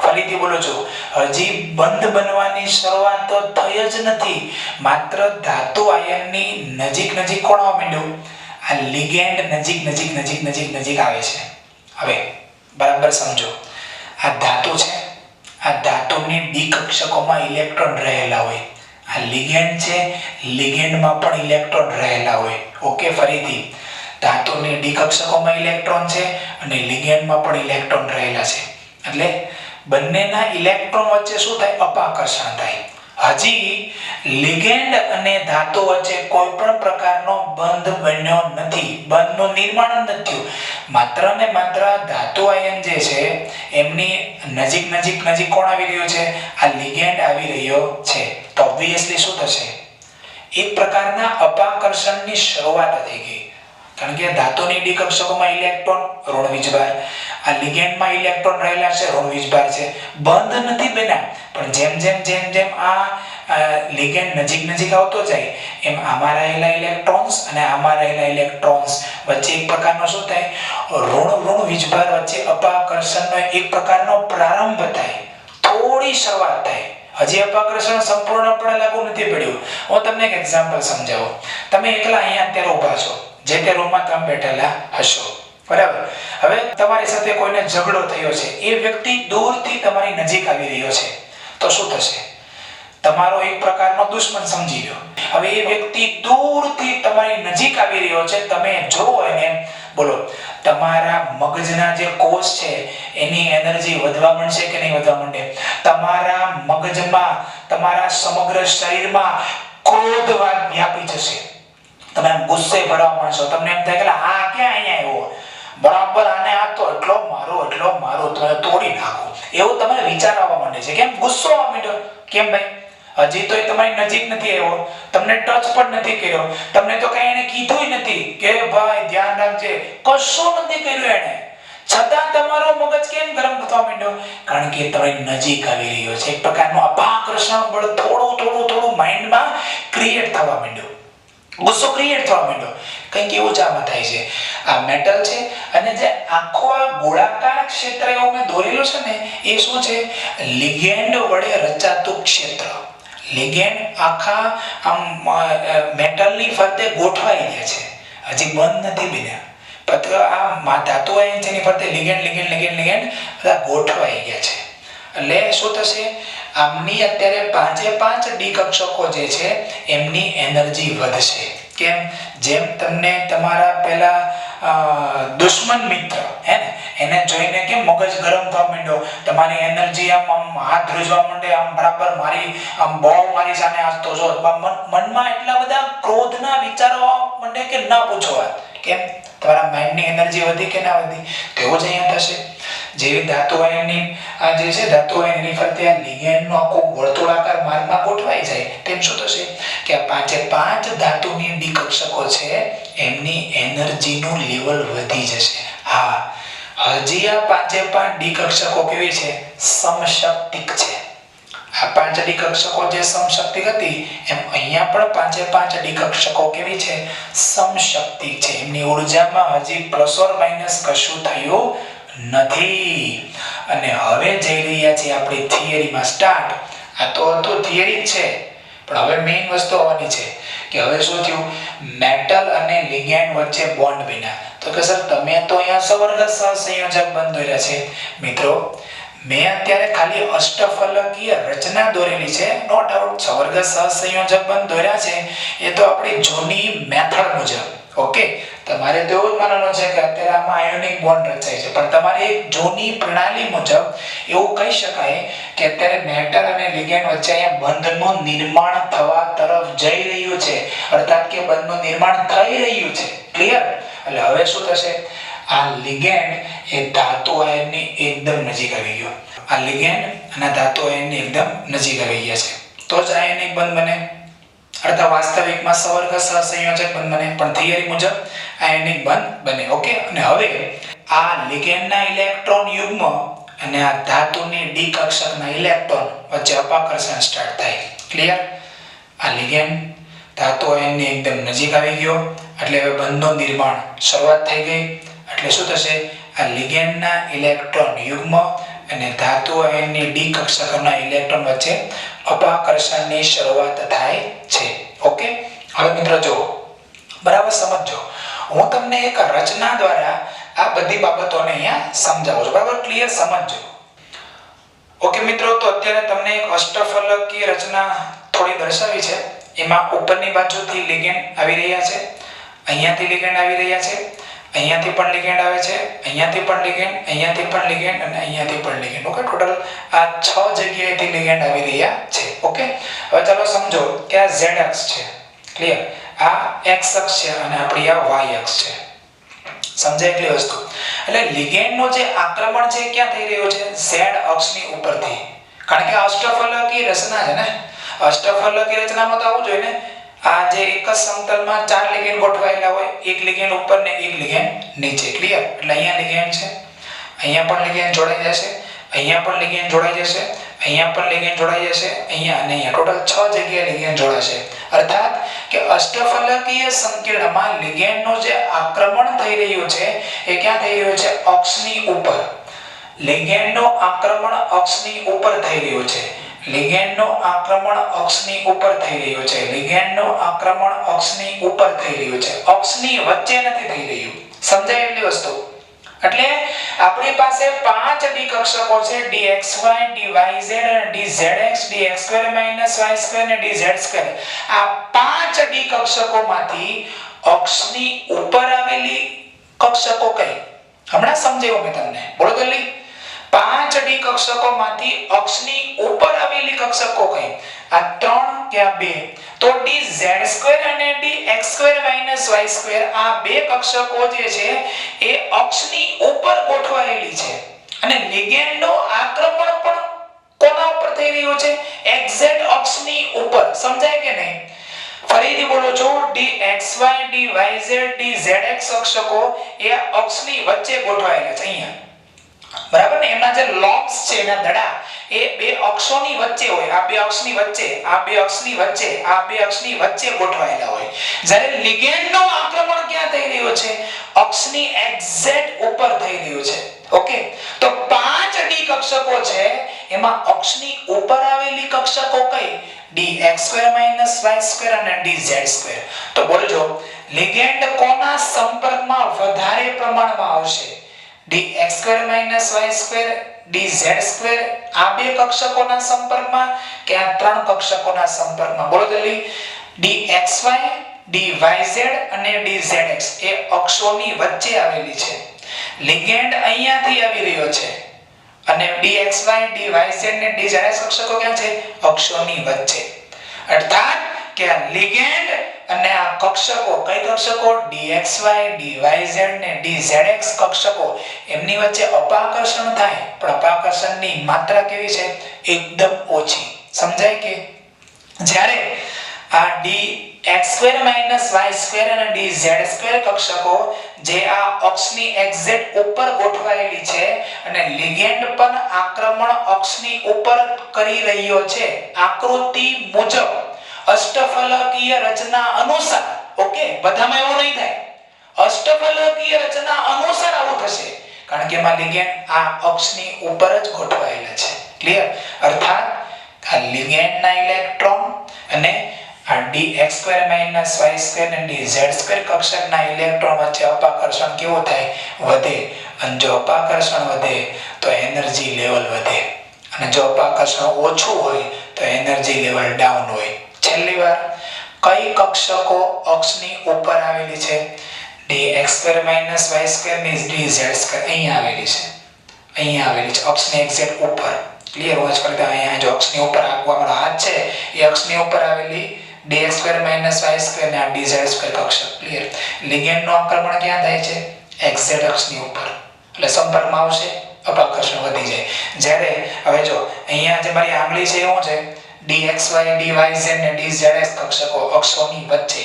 ફરીથી બોલું છું, હજી બંધ બનવાની શરૂઆત તો થઈ જ નથી. માત્ર ધાતુ આયનની નજીક કોણ આવવા માંડ્યું? આ લિગેન્ડ નજીક આવે છે. હવે બરાબર સમજો, આ ધાતુ છે, આ ધાતુની ડી કક્ષકોમાં ઇલેક્ટ્રોન રહેલા હોય. આ લિગેન્ડ છે, લિગેન્ડમાં પણ ઇલેક્ટ્રોન રહેલા હોય. ઓકે, ફરીથી ધાતુની ડી કક્ષકોમાં ઇલેક્ટ્રોન છે અને લિગેન્ડમાં પણ ઇલેક્ટ્રોન રહેલા છે. એટલે બંનેના ઇલેક્ટ્રોન વચ્ચે શું થાય? અપાકર્ષણ થાય. હજી લિગેન્ડ અને ધાતુ વચ્ચે કોઈ પણ પ્રકારનો બંધ બન્યો નથી, બંધનું નિર્માણ નથી થયું. માત્ર ને માત્ર ધાતુ આયન જે છે એમની નજીક કોણ આવી રહ્યો છે? આ લિગેન્ડ આવી રહ્યો છે. તો ઓબ્વિયસલી શું થશે? એક પ્રકારના અપાકર્ષણની શરૂઆત થઈ ગઈ. કારણ કે ધાતુની ડી કક્ષકોમાં ઇલેક્ટ્રોન ઋણ વીજભાર, આ લિગેન્ડમાં ઇલેક્ટ્રોન રહેલા છે, ઋણ વીજભાર છે. બંધ નથી બન્યા, પણ જેમ આ લિગેન્ડ નજીક આવતો જાય એમ આમાં રહેલા ઇલેક્ટ્રોન્સ અને આમાં રહેલા ઇલેક્ટ્રોન્સ વચ્ચે એક પ્રકારનો શું થાય? ઋણ વીજભાર વચ્ચે અપાકર્ષણનો એક પ્રકારનો પ્રારંભ થાય, થોડી શરૂઆત થાય. હજી અપાકર્ષણ સંપૂર્ણપણે લાગુ નથી પડ્યું. હું તમને એક એક્ઝામ્પલ સમજાવું. તમે એકલા અહીંયા અત્યારે ઊભા છો, જે તે રૂમમાં તમે બેઠેલા હશો, બરાબર. હવે તમારી સાથે કોઈને ઝઘડો થયો છે, એ વ્યક્તિ દૂરથી તમારી નજીક આવી રહ્યો છે, તો શું થશે? તમારો એક પ્રકારનો દુશ્મન સમજી લો. હવે એ વ્યક્તિ દૂરથી તમારી નજીક આવી રહ્યો છે, તમે જોવો એને, બોલો, તમારા મગજના જે કોષ છે એની એનર્જી વધવા માંડશે કે નહીં વધવા માંડે? તમારા મગજમાં, તમારા સમગ્ર શરીરમાં ક્રોધવાદ વ્યાપી જશે. તમે આમ ગુસ્સે ભરવા માંડશો, તમને એમ થાય કે આ ક્યાં અહીંયા આવ્યો, બરાબર આને આ તો એટલો મારો તમે તોડી નાખો, એવું તમને વિચાર આવવા માંડે છે. કેમ ગુસ્સો આવવા માંડ્યો? કેમ ભાઈ? હજી તો એ તમારી નજીક નથી આવ્યો, તમને ટચ પણ નથી કર્યો, તમને તો કઈ એને કીધું નથી કે ભાઈ ધ્યાન રાખજે, કશું નથી કર્યું એને, છતાં તમારો મગજ કેમ ગરમ થવા માંડ્યો? કારણ કે તમારી નજીક આવી રહ્યો છે. એક પ્રકારનું અપાકર્ષણ બળ થોડું માઇન્ડમાં ક્રિએટ થવા માંડ્યો, ગુસ્સો ક્રિએટ થવા માંડ્યો. કંઈક એવું જ આમાં થાય છે. આ મેટલ છે અને જે આખો આ ગોળાકાર ક્ષેત્ર એવું મેં દોરેલું છે ને, એ શું છે? લિગેન્ડ વડે રચાતું ક્ષેત્ર. લિગેન્ડ આખા આમ મેટલની ફરતે ગોઠવાઈ ગયા છે, હજી બંધ નથી બન્યા. પત્ર આ ધાતુ આયન છે એની ફરતે લિગેન્ડ બધા ગોઠવાઈ ગયા છે. એટલે શું થશે? આમની અત્યારે 5 ડી કક્ષકો જે છે એમની એનર્જી વધશે. કેમ? જેમ તમને તમારા પેલા દુશ્મન મિત્ર હે ને, એને જોઈને કેમ મગજ ગરમ થવા માંડ્યો, તમારી એનર્જી આમ હાથ ધ્રુજવા માંડે, આમ બરાબર મારી સામે આસતો છો, મનમાં એટલા બધા ક્રોધના વિચારો માંડે કે ના પૂછો વાત. કેમ? તમારા માઇન્ડની એનર્જી વધી કે ના વધી? તેવું જ અહીંયા થશે. જેવી ધાતુ આયનની આ જે છે ધાતુ આયનની ફરતે આ લિગેન્ડનો આખો વર્તુળાકાર માર્ગમાં ગોઠવાઈ જાય, તેમ શું થશે કે આ 5 ધાતુની ડી કક્ષકો છે એમની એનર્જીનું લેવલ વધી જશે. હા, હજી આ 5 ડી કક્ષકો કેવી છે? સમશક્તિક છે. આ 5 ડી કક્ષકો જે સમશક્તિક હતી, એમ અહીંયા પણ 5 ડી કક્ષકો કેવી છે? સમશક્તિક છે. એમની ઉર્જામાં હજી પ્લસ ઓર માઇનસ કશું થયું નથી. અને હવે જઈ રહ્યા છીએ આપણી થિયરીમાં સ્ટાર્ટ. આ તો થિયરી જ છે, પણ હવે મેઇન વસ્તુ આવવાની છે કે હવે શું થયું? મેટલ અને લિગેન્ડ વચ્ચે બોન્ડ બન્યા. તો કે સર તમે તો અહીંયા સવર્ગ સહસંયોજક બંધ દોર્યા છે. મિત્રો, મેં અત્યારે ખાલી અષ્ટફલકીય રચના દોરેલી છે, નો ડાઉટ સવર્ગ સહસંયોજક બંધ દોર્યા છે એ તો આપણી જૂની મેથડ મુજબ. ઓકે, તમારે તો એવું જ માનવાનું છે કે અત્યારે આમાં આયોનિક બોન્ડ રચાય છે, પણ તમારે એક જૂની પ્રણાલી મુજબ એવું કહી શકાય કે અત્યારે મેટલ અને લિગેન્ડ વચ્ચે અહીંયા બંધનું નિર્માણ થવા તરફ જઈ રહ્યું છે, અર્થાત કે બંધનું નિર્માણ થઈ રહ્યું છે. ક્લિયર? એટલે હવે શું થશે? આ લિગેન્ડ એ ધાતુ આયનની એકદમ નજીક આવી ગયો. આ લિગેન્ડ અને ધાતુ આયનની એકદમ નજીક આવી ગયા છે, તો જ આયનિક બંધ બને. અર્થાત વાસ્તવિકમાં સવર્ગ સહસંયોજક બંધ બને, પણ થિયરી મુજબ આયનિક બંધ બને. ઓકે, અને હવે આ લિગેન્ડના ઇલેક્ટ્રોન યુગ્મ અને આ ધાતુની ડી કક્ષકના ઇલેક્ટ્રોન વચ્ચે અપાકર્ષણ સ્ટાર્ટ થાય. ક્લિયર? આ લિગેન્ડ ધાતુ આયનની એકદમ નજીક આવી ગયો, એટલે હવે બંધનું નિર્માણ શરૂઆત થઈ ગઈ. એટલે શું થશે? આ લિગેન્ડના ઇલેક્ટ્રોન યુગ્મ અને ધાતુ આયનની ડી કક્ષકના ઇલેક્ટ્રોન વચ્ચે અપાકર્ષણની શરૂઆત થાય છે. ઓકે, હવે મિત્રો જો બરાબર સમજો, હું તમને એક રચના દ્વારા આ બધી બાબતોને અહીંયા સમજાવું છું. બરાબર ક્લિયર સમજજો. ઓકે મિત્રો, તો અત્યારે તમને એક અષ્ટફલકીય રચના થોડી દર્શાવી છે. એમાં ઉપરની બાજુથી લિગેન્ડ આવી રહ્યા છે, અહીંયાથી લિગેન્ડ આવી રહ્યા છે, અહીંયાથી પણ લિગેન્ડ આવે છે, અહીંયાથી પણ લિગેન્ડ, અહીંયાથી પણ લિગેન્ડ અને અહીંયાથી પણ લિગેન્ડ. ઓકે, ટોટલ આ 6 જગ્યાએથી લિગેન્ડ આવી રહ્યા છે. ઓકે, હવે ચાલો સમજો કે આ z અક્ષ છે. ક્લિયર? આ x અક્ષ છે અને આપણી આ y અક્ષ છે. સમજાય એટલી વસ્તુ? એટલે લિગેન્ડનો જે આક્રમણ છે ક્યાં થઈ રહ્યો છે? z અક્ષની ઉપરથી. કારણ કે અષ્ટફલકીય રચના છે ને, અષ્ટફલકીય રચનામાં તો આવું જોઈએ ને, આ જે એક જ સમતલમાં 4 લિગેન્ડ ગોઠવાયેલા હોય, એક લિગેન્ડ ઉપર ને એક લિગેન્ડ નીચે. ક્લિયર? એટલે અહીંયા લિગેન્ડ છે, અહીંયા પણ લિગેન્ડ જોડાઈ જશે, અહીંયા પણ લિગેન્ડ જોડાઈ જશે, અહીંયા પણ લિગેન્ડ જોડાઈ જશે, અહીંયા અને અહીંયા ટોટલ 6 જગ્યાએ લિગેન્ડ જોડાશે. અર્થાત કે અષ્ટફલકીય સંકીર્ણમાં લિગેન્ડનું જે આક્રમણ થઈ રહ્યું છે એ ક્યાં થઈ રહ્યું છે? અક્ષની ઉપર. લિગેન્ડનું આક્રમણ અક્ષની ઉપર થઈ રહ્યું છે. લિગેન્ડનું આક્રમણ અક્ષની ઉપર થઈ રહ્યું છે. લિગેન્ડનું આક્રમણ અક્ષની ઉપર થઈ રહ્યું છે, અક્ષની વચ્ચે નથી થઈ રહ્યું. સમજાય એટલી વસ્તુ? એટલે આપણી પાસે 5 ડી કક્ષકો છે, dxy, dyz અને dzx, dx2 y2 અને dz2. આ 5 ડી કક્ષકોમાંથી અક્ષની ઉપર આવેલી કક્ષકો કઈ? હમણાં સમજાવ્યું મેં તમને. બોલો જલ્દી. 5 ડી કક્ષકોમાંથી અક્ષની ઉપર આવેલી કક્ષકો કઈ? આ 3 કે આ 2 તો dz² અને dx² - y² આ બે કક્ષકો જે છે એ અક્ષની ઉપર ગોઠવાયેલી છે અને લિગેન્ડનો આક્રમણ પણ કોના ઉપર થઈ રહ્યું છે એક્ઝેક્ટ અક્ષની ઉપર સમજાય કે નહીં ફરીથી બોલો છો dxy dyz dzx કક્ષકો એ અક્ષની વચ્ચે ગોઠવાયેલા છે અહીંયા બરાબર ને એમના જે લોબ્સ છે એના દડા એ બે અક્ષોની વચ્ચે હોય આ બે અક્ષની વચ્ચે આ બે અક્ષની વચ્ચે આ બે અક્ષની વચ્ચે ગોઠવાયેલા હોય જ્યારે લિગેન્ડનો આક્રમણ ક્યાં થઈ રહ્યો છે અક્ષની એક્ઝેક્ટ ઉપર થઈ રહ્યું છે ઓકે તો 5 ડી કક્ષકો છે એમાં અક્ષની ઉપર આવેલી કક્ષકો કઈ dx² - y² અને dz². તો બોલજો લિગેન્ડ કોના સંપર્કમાં વધારે પ્રમાણમાં આવશે dx² - y² dz² આ બે કક્ષકોના સંપર્કમાં કે આ ત્રણ કક્ષકોના સંપર્કમાં બોલો જલ્દી dxy dyz અને dzx એ અક્ષોની વચ્ચે આવેલી છે લિગેન્ડ અહીંયાથી આવી રહ્યો છે અને dxy dyz ને dzx કક્ષકો ક્યાં છે અક્ષોની વચ્ચે અર્થાત કે આ લિગેન્ડ અને આ કક્ષકો કઈ કક્ષકો dxy dyz ને dzx કક્ષકો એમની વચ્ચે અપાકર્ષણ થાય પણ અપાકર્ષણની માત્રા કેવી છે એકદમ ઓછી સમજાય કે જ્યારે આ dx² - y² અને dz² કક્ષકો જે આ અક્ષની એક્ઝેક્ટ ઉપર ગોઠવાયેલી છે અને લિગેન્ડ પણ આક્રમણ અક્ષની ઉપર કરી રહ્યો છે આકૃતિ મુજબ અષ્ટફલકીય રચના અનુસાર ઓકે બધામાં એવું નહીં થાય અષ્ટફલકીય રચના અનુસાર આવું થશે કારણ કે એમાં લિગેન્ડ આ અક્ષની ઉપર જ ગોઠવાયેલા છે ક્લિયર અર્થાત આ લિગેન્ડના ઇલેક્ટ્રોન અને આ dx² - y² અને dz² કક્ષકના ઇલેક્ટ્રોન વચ્ચે અપાકર્ષણ કેવું થાય વધે અને જો અપાકર્ષણ વધે તો એનર્જી લેવલ વધે અને જો અપાકર્ષણ ઓછું હોય તો એનર્જી લેવલ ડાઉન હોય છેલ્લી વાર કઈ કક્ષકો અક્ષની ઉપર આવેલી છે dx² - y² ની dz² અહીંયા આવેલી છે અક્ષની એક્ઝેક્ટ ઉપર ક્લિયર હોય છે અહીંયા જો અક્ષની ઉપર આપવાનો હાથ છે એ અક્ષની ઉપર આવેલી dx² - y² ને આ dz² કક્ષક ક્લિયર લિગેન્ડ નું આક્રમણ ક્યાં થાય છે એક્ઝેક્ટ અક્ષની ઉપર એટલે સંપર્કમાં આવશે અપાકર્ષણ વધી જાય જ્યારે હવે જો અહીંયા જે મારી આંગળી છે એ શું છે dxy dyz ને dzx કક્ષકો અક્ષોની વચ્ચે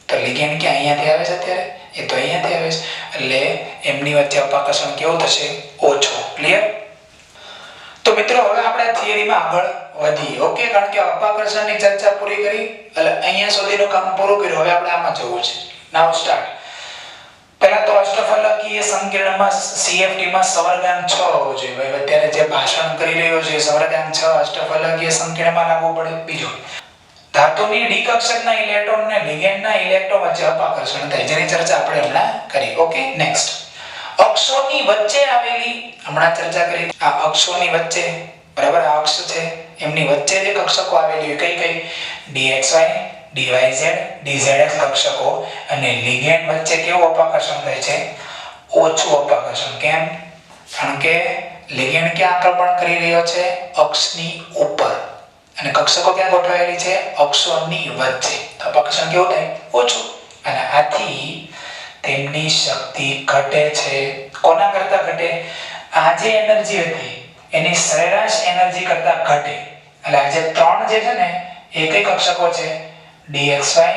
તો લિગેન્ડ કે અહીંયાથી આવે છે અત્યારે એ તો અહીંયાથી આવે છે એટલે એમની વચ્ચે અપાકર્ષણ કેવું થશે ઓછું ક્લિયર તો મિત્રો હવે આપણે થિયરીમાં આગળ વધીએ ઓકે કારણ કે અપાકર્ષણની ચર્ચા પૂરી કરી એટલે અહીંયા સુધીનું કામ પૂરું કર્યું હવે આપણે આમાં જવું છે નાઉ સ્ટાર્ટ પહેલા તો અષ્ટફલકીય સંકીર્ણમાં CFT માં સવર્ગાંક 6 હોવો જોઈએ ભાઈ અત્યારે જે ભાષણ કરી રહ્યો છે સવર્ગાંક 6 અષ્ટફલકીય સંકીર્ણમાં લાગુ પડે બીજું ધાતુની ડી કક્ષકના ઇલેક્ટ્રોન અને લિગેન્ડના ઇલેક્ટ્રોન વચ્ચે અપાકર્ષણ થાય જેની ચર્ચા આપણે હમણાં કરી ઓકે નેક્સ્ટ અક્ષોની વચ્ચે આવેલી હમણાં ચર્ચા કરી આ અક્ષોની વચ્ચે બરાબર આ અક્ષ છે એમની વચ્ચે જે કક્ષકો આવેલી હોય કઈ dxy dyz dzx કક્ષકો અને લિગેન્ડ વચ્ચે કેવું અપાકર્ષણ થાય છે ઓછું અપાકર્ષણ કેમ કારણ કે લિગેન્ડ ક્યાં આક્રમણ કરી રહ્યો છે અક્ષની ઉપર અને કક્ષકો ક્યાં ગોઠવાયેલી છે અક્ષોની વચ્ચે તો અપાકર્ષણ કેવું થાય ઓછું અને આથી તેમની શક્તિ ઘટે છે કોના કરતા ઘટે આ જે એનર્જી હતી એની સરેરાશ એનર્જી કરતા ઘટે એટલે આ જે ત્રણ જે છે ને એ કઈ કક્ષકો છે dxy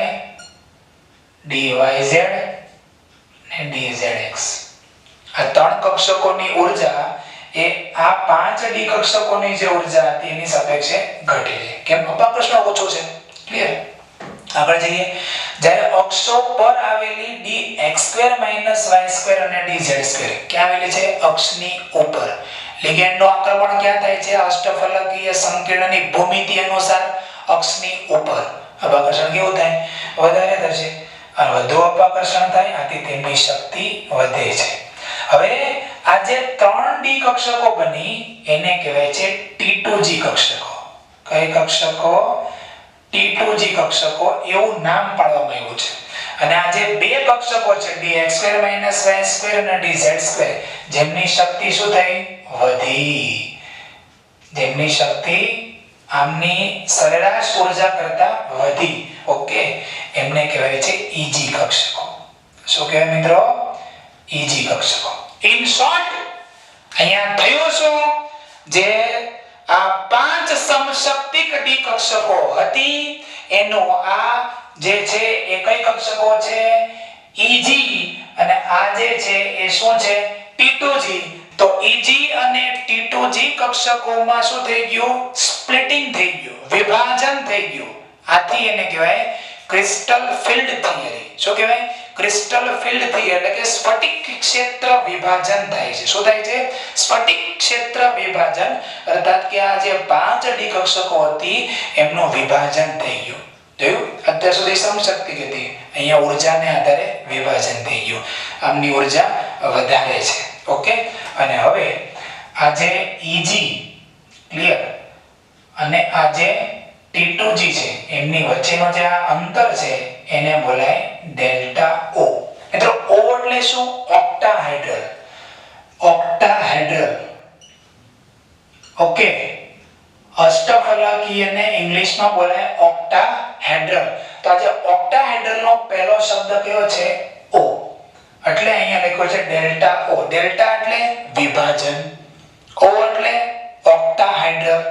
dyz અને dzx આ ત્રણ કક્ષકોની ઊર્જા એ આ 5 ડી કક્ષકોની જે ઊર્જા હતી એની સાપેક્ષે ઘટે છે કેમ અપાકર્ષણ ઓછું છે ક્લિયર આગળ જઈએ જ્યારે અક્ષો પર આવેલી dx² - y² અને dz² ક્યાં આવેલી છે અક્ષની ઉપર લિગેન્ડનું આક્રમણ ક્યાં થાય છે અષ્ટફલકીય સંકીર્ણની ભૂમિતિ અનુસાર અક્ષની ઉપર અપાકર્ષણ કેવું થાય વધારે થશે અને વધુ અપાકર્ષણ થાય આથી તેમની શક્તિ વધે છે હવે આ જે 3D કક્ષકો બની એને કહેવાય છે T2G કક્ષકો કઈ કક્ષકો T2G કક્ષકો એવું નામ પાડવામાં આવ્યું છે અને આ જે બે કક્ષકો છે dx² - y² અને dz² જેમની શક્તિ શું થઈ વધી જેમની શક્તિ આમની સરેરાશ ઉર્જા કરતા વધી, ઓકે, એમને કહેવાય છે ઈજી કક્ષકો. શું કહેવાય મિત્રો? ઈજી કક્ષકો. ઇન શોર્ટ અહીંયા થયું શું, જે આ 5 સમશક્તિક ડી કક્ષકો હતી એનો આ જે છે એ કઈ કક્ષકો છે? ઈજી. અને આ જે છે એ શું છે? T2G. તો ઈજી અને T2G કક્ષકોમાં શું થઈ ગયું? સ્પ્લિટિંગ થઈ ગયું, વિભાજન થઈ ગયું. આથી એને કહેવાય ક્રિસ્ટલ ફિલ્ડ થિયરી. શું કહેવાય? ક્રિસ્ટલ ફિલ્ડ થિયરી એટલે કે સ્ફટિક ક્ષેત્ર વિભાજન થાય છે. શું થાય છે? સ્ફટિક ક્ષેત્ર વિભાજન, અર્થાત કે આ જે 5 ડી કક્ષકો હતી એમનું વિભાજન થઈ ગયું. જોયું? અત્યાર સુધી સમશક્તિ હતી, અહીંયા ઉર્જાને આધારે વિભાજન થઈ ગયું. આમની ઉર્જા વધારે છે. ઓકે, અને હવે આ જે ઈજી ક્લિયર અને આ જે T2G છે એમની વચ્ચેનો જે આ અંતર છે એને બોલાય ડેલ્ટા O. મિત્રો O એટલે શું? ઓક્ટાહાઇડ્રલ. ઓક્ટાહાઇડ્રલ. ઓકે, અષ્ટફલકીયને ઇંગ્લિશમાં બોલાય ઓક્ટાહેડ્રલ. તો આ જે ઓક્ટાહેડ્રલ નો પહેલો શબ્દ કયો છે? O. એટલે અહીંયા લખ્યો છે ડેલ્ટા O. ડેલ્ટા એટલે વિભાજન, O એટલે ઓક્ટાહાઇડ્રલ.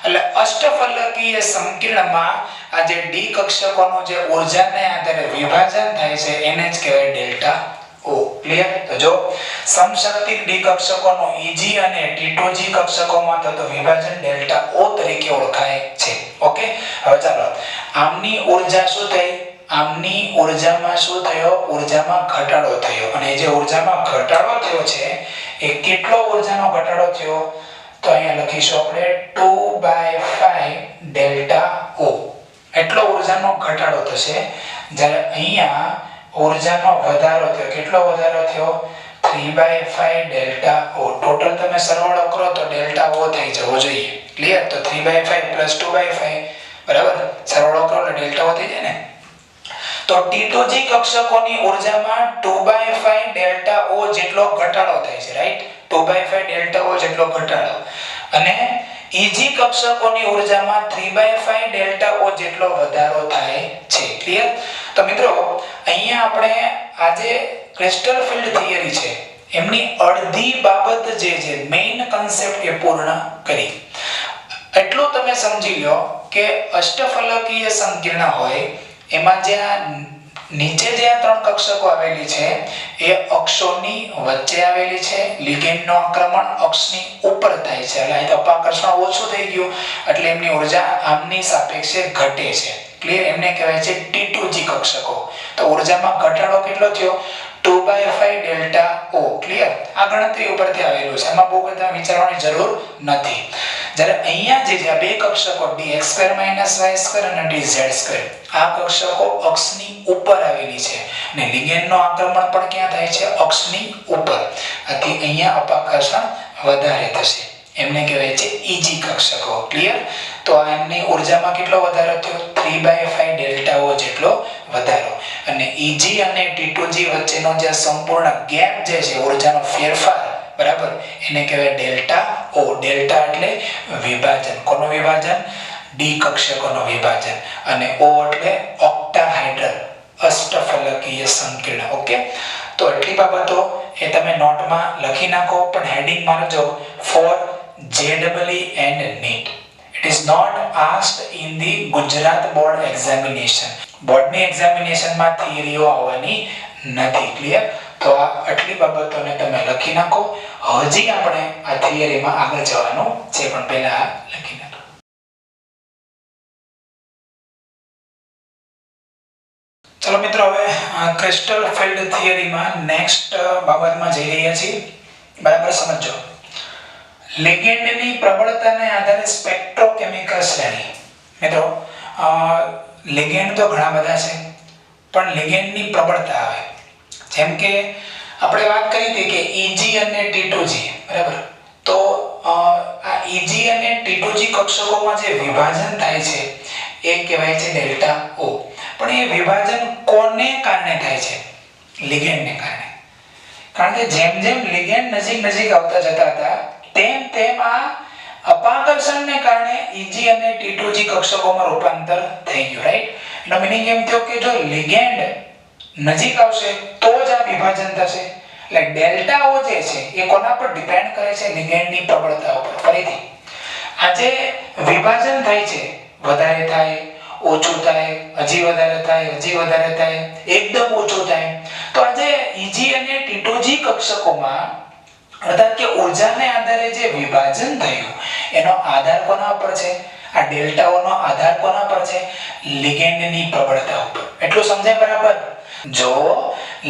એટલે અષ્ટફલકીય સંકીર્ણમાં આ જે ડી કક્ષકોનો જે ઉર્જાને આધારે વિભાજન થાય છે એને જ કહેવાય ડેલ્ટા O. ક્લિયર? તો જો સમશક્તિક ડી કક્ષકોનો ઈજી અને T2G કક્ષકોમાં થતો વિભાજન ડેલ્ટા O તરીકે ઓળખાય છે. ઓકે, હવે ચાલો આમની ઉર્જા શું થઈ? આમની ઉર્જામાં શું થયો? ઉર્જામાં ઘટાડો થયો. અને જે ઉર્જામાં ઘટાડો થયો છે એ કેટલો ઉર્જાનો ઘટાડો થયો? તો અહીંયા લખીશું આપણે 2/5 ડેલ્ટા O. એટલો ઉર્જાનો ઘટાડો થશે. જ્યારે અહીંયા ઉર્જાનો વધારો થયો. કેટલો વધારો થયો? 3/5 ડેલ્ટા O. ટોટલ તમે સરવાળો કરો તો ડેલ્ટા O થઈ જવો જોઈએ. ક્લિયર? તો 3/5 + 2/5 બરાબર, સરવાળો કરો એટલે ડેલ્ટા O થઈ જાય ને. તો T2G કક્ષકોની ઉર્જામાં 2/5 ડેલ્ટા O જેટલો ઘટાડો થાય છે, રાઈટ? 2/5 ડેલ્ટા O જેટલો ઘટાડો. અને ઈજી કક્ષકોની ઉર્જામાં 3/5 ડેલ્ટા O જેટલો વધારો થાય છે. ક્લિયર? તો મિત્રો અહીંયા આપણે આજે ક્રિસ્ટલ ફિલ્ડ થિયરી છે એમની અડધી બાબત જે છે મેઇન કન્સેપ્ટ એ પૂર્ણ કરી. એટલું તમે સમજી લો કે અષ્ટફલકીય સંકીર્ણ હોય એમાં જે નીચે જે 3 કક્ષકો આવેલી છે એ અક્ષોની વચ્ચે આવેલી છે. લિગેન્ડનું આક્રમણ અક્ષની ઉપર થાય છે એટલે અહીં અપાકર્ષણ ઓછું થઈ ગયું એટલે એમની ઉર્જા આમની સાપેક્ષે ઘટે છે. ક્લિયર? એમને કહેવાય છે T2G કક્ષકો. તો ઉર્જામાં ઘટાડો કેટલો થયો? 2/5 ડેલ્ટા O. ક્લિયર? આ ગણતરી ઉપરથી આવેલું છે, એમાં બહુ બધા વિચારવાની જરૂર નથી. જ્યારે અહીંયા જે આ બે કક્ષકો dx² - y² અને dz², આ કક્ષકો અક્ષની ઉપર આવેલી છે અને લિગેન્ડનું આક્રમણ પણ ક્યાં થાય છે? અક્ષની ઉપર. આથી અહીંયા અપાકર્ષણ વધારે થશે. એમને કહેવાય છે ઈજી કક્ષકો. ક્લિયર? તો આ એમની ઉર્જામાં કેટલો વધારો થયો? 3/5 ડેલ્ટા O જેટલો વધારો. અને ઈજી અને T2G વચ્ચેનો જે સંપૂર્ણ ગેપ જે છે, ઉર્જાનો ફેરફાર, બરાબર, એને કહેવાય ડેલ્ટા O. ડેલ્ટા એટલે વિભાજન. કોનું વિભાજન? ડી કક્ષકોનો વિભાજન. અને O એટલે ઓક્ટાહાઇડ્રલ, અષ્ટફલકીય સંકીર્ણ. ઓકે, તો એટલી બાબતો એ તમે નોટમાં લખી નાખો, પણ heading મારજો for JEE and NEET. It is not asked in the Gujarat board examination. બોર્ડની એક્ઝામિનેશનમાં થિયરીઓ આવવાની નથી. ક્લિયર? તો આ આટલી બાબતોને તમે લખી નાખો. હજી આપણે આ થિયરીમાં આગળ જવાનું છે, પણ પહેલા આ લખી નાખો. ચલો મિત્રો, હવે ક્રિસ્ટલ ફિલ્ડ થિયરીમાં નેક્સ્ટ બાબતમાં જઈ રહ્યા છીએ. બરાબર સમજો. લિગેન્ડની પ્રબળતાને આધારે સ્પેક્ટ્રોકેમિકલ શ્રેણી. મિત્રો લિગેન્ડ તો ઘણા બધા છે, પણ લિગેન્ડની પ્રબળતા આવે. જેમ કે આપણે વાત કરી હતી કે ઈજી અને T2G, બરાબર. તો આ ઈજી અને T2G કક્ષકોમાં જે વિભાજન થાય છે એ કહેવાય છે ડેલ્ટા O. પણ એ વિભાજન કોને કારણે થાય છે? લિગેન્ડને કારણે. કારણ કે જેમ જેમ લિગેન્ડ નજીક આવતા જતા હતા તેમ તેમ આ અપાકર્ષણને કારણે Eg અને T2G કક્ષકોમાં રૂપાંતર થઈ ગયું, રાઈટ? એનો મીનિંગ એમ થયો કે જો લિગેન્ડ નજીક આવશે તો જ આ વિભાજન થશે. એટલે ડેલ્ટા O જે છે એ કોના પર ડિપેન્ડ કરે છે? લિગેન્ડની પ્રબળતા ઉપર. ફરીથી આ જે વિભાજન થાય છે, વધારે થાય, ઓછું થાય, હજી વધારે થાય, હજી વધારે થાય, એકદમ ઓછું થાય, તો આ જે Eg અને T2G કક્ષકોમાં અર્થાત કે ઊર્જાને આધારે જે વિભાજન થયું એનો આધાર કોના પર છે? આ ડેલ્ટાઓનો આધાર કોના પર છે? લિગેન્ડની પ્રબળતા ઉપર. એટલું સમજાય બરાબર? જો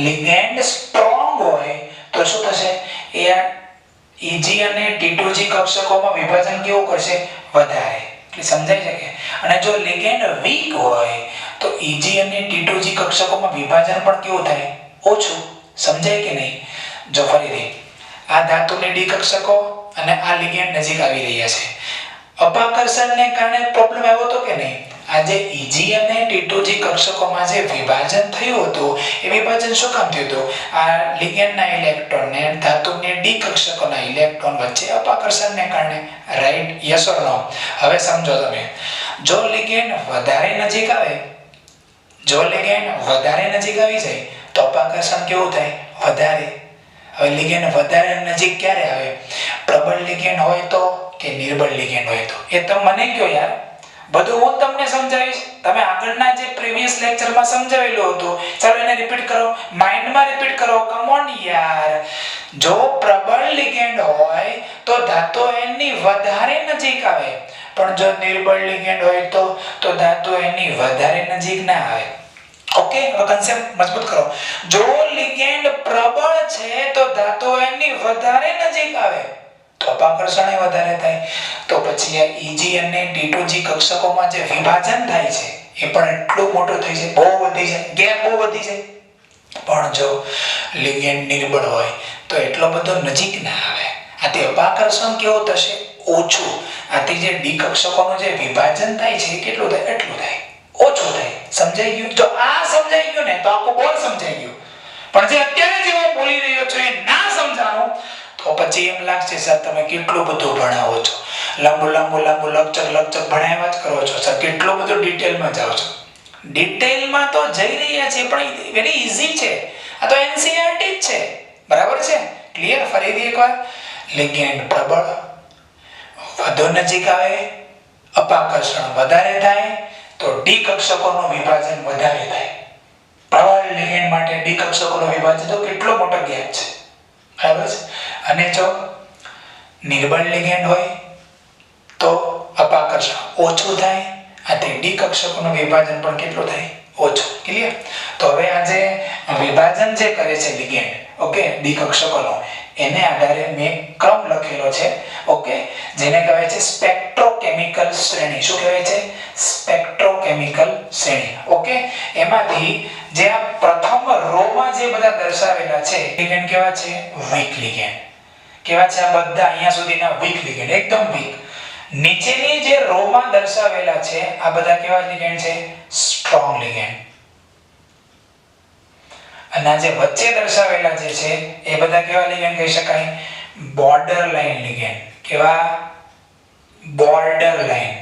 લિગેન્ડ સ્ટ્રોંગ હોય તો શું થશે? એ આ Eg અને T2G કક્ષકોમાં વિભાજન કેવું કરશે? વધારે. એટલે સમજાય છે કે? અને જો લિગેન્ડ વીક હોય તો Eg અને T2G કક્ષકોમાં વિભાજન પણ કેવું થાય? ઓછું. સમજાય કે નહીં? જો ફરીથી આ ધાતુની ડી કક્ષકો અને આ લિગેન્ડ નજીક આવી રહ્યા છે. અપાકર્ષણને કારણે પ્રોબ્લેમ આવ્યો તો કે નહીં? આજે Eg અને T2G કક્ષકોમાં જે વિભાજન થયું હતું એ વિભાજન શું કામ થયું હતું? આ લિગેન્ડના ઇલેક્ટ્રોન ને ધાતુની ડી કક્ષકોના ઇલેક્ટ્રોન વચ્ચે અપાકર્ષણને કારણે, રાઈટ? યસ ઓર નો? હવે સમજો તમે, જો લિગેન્ડ વધારે નજીક આવે, જો લિગેન્ડ વધારે નજીક આવી જાય તો અપાકર્ષણ કેવું થાય? વધારે. હવે લિગેન્ડ વધારે નજીક ક્યારે આવે? પ્રબળ લિગેન્ડ હોય તો કે નિર્બળ લિગેન્ડ હોય તો? એ તો મને કયો યાર, બધું હું તમને સમજાવીશ. તમે આગળના જે પ્રીવિયસ લેક્ચરમાં સમજાવેલું હતું, ચાલો એને રિપીટ કરો, માઇન્ડમાં રિપીટ કરો. કમ ઓન યાર. જો પ્રબળ લિગેન્ડ હોય તો ધાતુ એની વધારે નજીક આવે, પણ જો નિર્બળ લિગેન્ડ હોય તો ધાતુ એની વધારે નજીક ના આવે. ઓકે, હવે કન્સેપ્ટ મજબૂત કરો. જો લિગેન્ડ પ્રબળ છે તો ધાતુ એની વધારે નજીક આવે તો અપાકર્ષણ વધારે થાય. તો પછી આ Eg અને T2G કક્ષકોમાં જે વિભાજન થાય છે એ પણ એટલું મોટું થઈ જાય, બહુ વધી જાય, ગેપ બહુ વધી જાય. પણ જો લિગેન્ડ નિર્બળ હોય તો એટલો બધો નજીક ના આવે. આથી અપાકર્ષણ કેવું થશે? ઓછું. આથી જે ડી કક્ષકોનું જે વિભાજન થાય છે કેટલું થાય? એટલું થાય, ઓછું થાય. સમજાઈ ગયું? જો આ સમજાઈ ગયું ને તો આખું બોલ સમજાઈ ગયું. પણ જે અત્યારે જે હું બોલી રહ્યો છું એ ના સમજાણું તો પછી એમ લાગશે સર તમે કેટલું બધું ભણાવો છો, લાંબુ લેક્ચર ભણાવ્યા જ કરો છો સર, કેટલું બધું ડિટેલમાં જાઓ છો. ડિટેલમાં તો જઈ રહ્યા છે પણ વેરી ઈઝી છે. આ તો NCERT જ છે, બરાબર છે? ક્લિયર? ફરીથી એકવાર, લિગેન્ડ પ્રબળ, વધુ નજીક આવે, અપાકર્ષણ વધારે થાય તો ડી કક્ષકોનું વિભાજન વધારે થાય. પ્રબળ લિગેન્ડ માટે ડી કક્ષકોનું વિભાજન તો કેટલો મોટો ગેપ છે, બરાબર છે? અને જો નિર્બળ લિગેન્ડ હોય તો અપાકર્ષણ ઓછું થાય, આથી ડી કક્ષકોનું વિભાજન પણ કેટલું થાય? ઓછું. ક્લિયર? તો હવે આ જે વિભાજન જે કરે છે લિગેન્ડ, ઓકે, ડી કક્ષકોનો, એને આધારે મેં ક્રમ લખેલો છે, ઓકે, જેને કહેવાય છે સ્પેક્ટ્રોકેમિકલ શ્રેણી. શું કહેવાય છે? સ્પેક્ટ્રોકેમિકલ શ્રેણી. ઓકે, એમાંથી જે આ પ્રથમ રોમાં જે બધા દર્શાવેલા છે લિગેન્ડ કેવા છે? Weak ligand. કેવા છે? આ બધા અહીંયા સુધીના વીક લિગેન્ડ, એકદમ વીક. નીચેની જે રોમાં દર્શાવેલા છે આ બધા કેવા લિગેન્ડ છે? Strong ligand. અને આ જે વચ્ચે દર્શાવેલા જે છે એ બધા કેવા લિગેન્ડ કહી શકાય? Border line ligand. કેવા? Border line.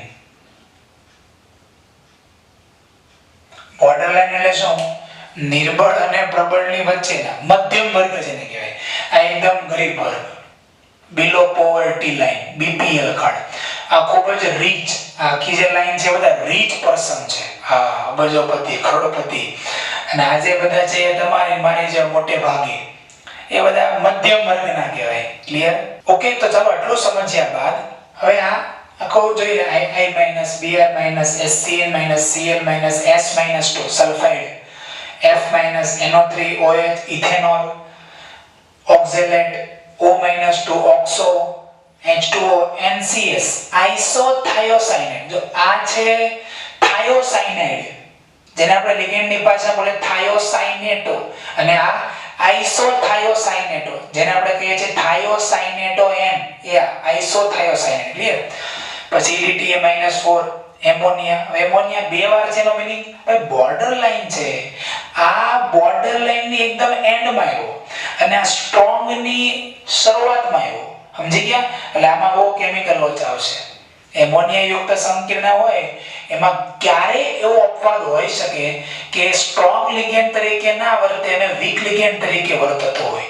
બોર્ડર લાઇન એટલે શું? નિર્બળ અને પ્રબળની વચ્ચેના મધ્યમ વર્ગ જેને કહેવાય. આ એકદમ ગરીબ વર્ગ, બિલો પોવર્ટી લાઇન, BPL કાર્ડ. આ ખૂબ જ રીચ, આખી જે લાઈન છે બધા રીચ પર્સન છે. હા, અબજોપતિ, કરોડપતિ. અને આ જે બધા છે એ તમારી મારી જે મોટે ભાગે એ બધા મધ્યમ વર્ગના કહેવાય. ક્લિયર? ઓકે, તો ચાલો આટલું સમજ્યા બાદ હવે આ આખો જોઈએ I Br SCN Cl S-2 sulphide, F NO3OH ethanol, oxalate, O-2 oxo, H2O NCS આઇસોથાયોસાઇનેટ. જો આ છે થાયોસાઇનાઇડ, જેને આપણે લિગેન્ડની ભાષામાં બોલે થાયોસાઇનેટો, અને આ આઇસોથાયોસાઇનેટો જેને આપણે કહીએ છીએ થાયોસાઇનેટો N. એ આઇસોથાયોસાઇનેટ. ક્લિયર? પછી EDTA-4 એમોનિયા. એમોનિયા બે વાર છે, એનો મીનિંગ ભાઈ બોર્ડર લાઇન છે. આ બોર્ડર લાઇનની એકદમ એન્ડમાં આવ્યો અને આ સ્ટ્રોંગની શરૂઆતમાં આવ્યો. સમજી ગયા? એટલે આમાં બહુ કેમિકલ લોચા આવશે. એમોનિયા યુક્ત સંકીર્ણ હોય એમાં ક્યારે એવો અપવાદ હોઈ શકે કે સ્ટ્રોંગ લિગેન્ડ તરીકે ના વર્તે અને વીક લિગેન્ડ તરીકે વર્તતો હોય,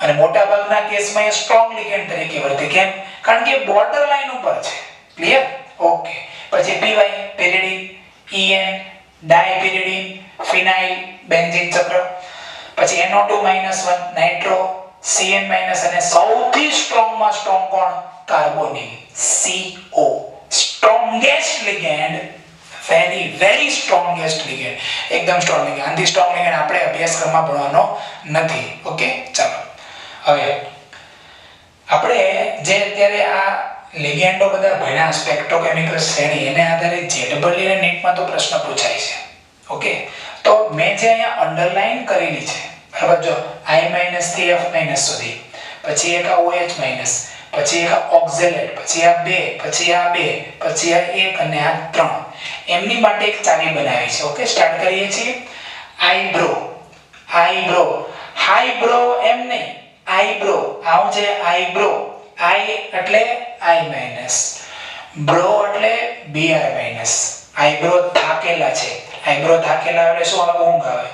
અને મોટાભાગના કેસમાં એ સ્ટ્રોંગ લિગેન્ડ તરીકે વર્તે. કેમ? કારણ કે બોર્ડર લાઈન ઉપર છે. ક્લિયર? ઓકે. પછી પીવાય પેરિડીન, ઈએન ડાયપિરિડીન, ફિનાઇલ બેન્ઝીન ચક્ર, પછી NO2 -1 નાઇટ્રો, CN- અને સૌથી સ્ટ્રોંગમાં સ્ટ્રોંગ કોણ? Carbonyl, CO, strongest ligand, very strongest ligand, એકદમ સ્ટ્રોંગ લિગેન્ડ. આનાથી સ્ટ્રોંગ લિગેન્ડ આપણે અભ્યાસક્રમમાં ભણવાનો નથી. ઓકે, ચાલો. હવે આપણે જે અત્યારે આ લિગેન્ડો બધા ભણ્યા સ્પેક્ટ્રોકેમિકલ શ્રેણી, એને આધારે ZEE અને નીટમાં તો પ્રશ્ન પૂછાય છે. ઓકે, તો મેં જે અહીંયા અંડરલાઈન કરેલી છે, બરાબર, જો I- થી F- સુધી, પછી એક આ OH-, પછી એક ઓક્ઝેલેટ, પછી આ 2, પછી આ 2, પછી આ 1 અને આ 3, એમની માટે એક ચાવી બનાવી છે. ઓકે, સ્ટાર્ટ કરીએ છીએ. આઈબ્રો, હાઈબ્રો એમ નહીં, આઈબ્રો આવું છે. આઈબ્રો, I એટલે I-, બ્રો એટલે Br-. આઈબ્રો થાકેલા છે. આઈબ્રો થાકેલા એટલે શું આવે? ઊંઘ આવે.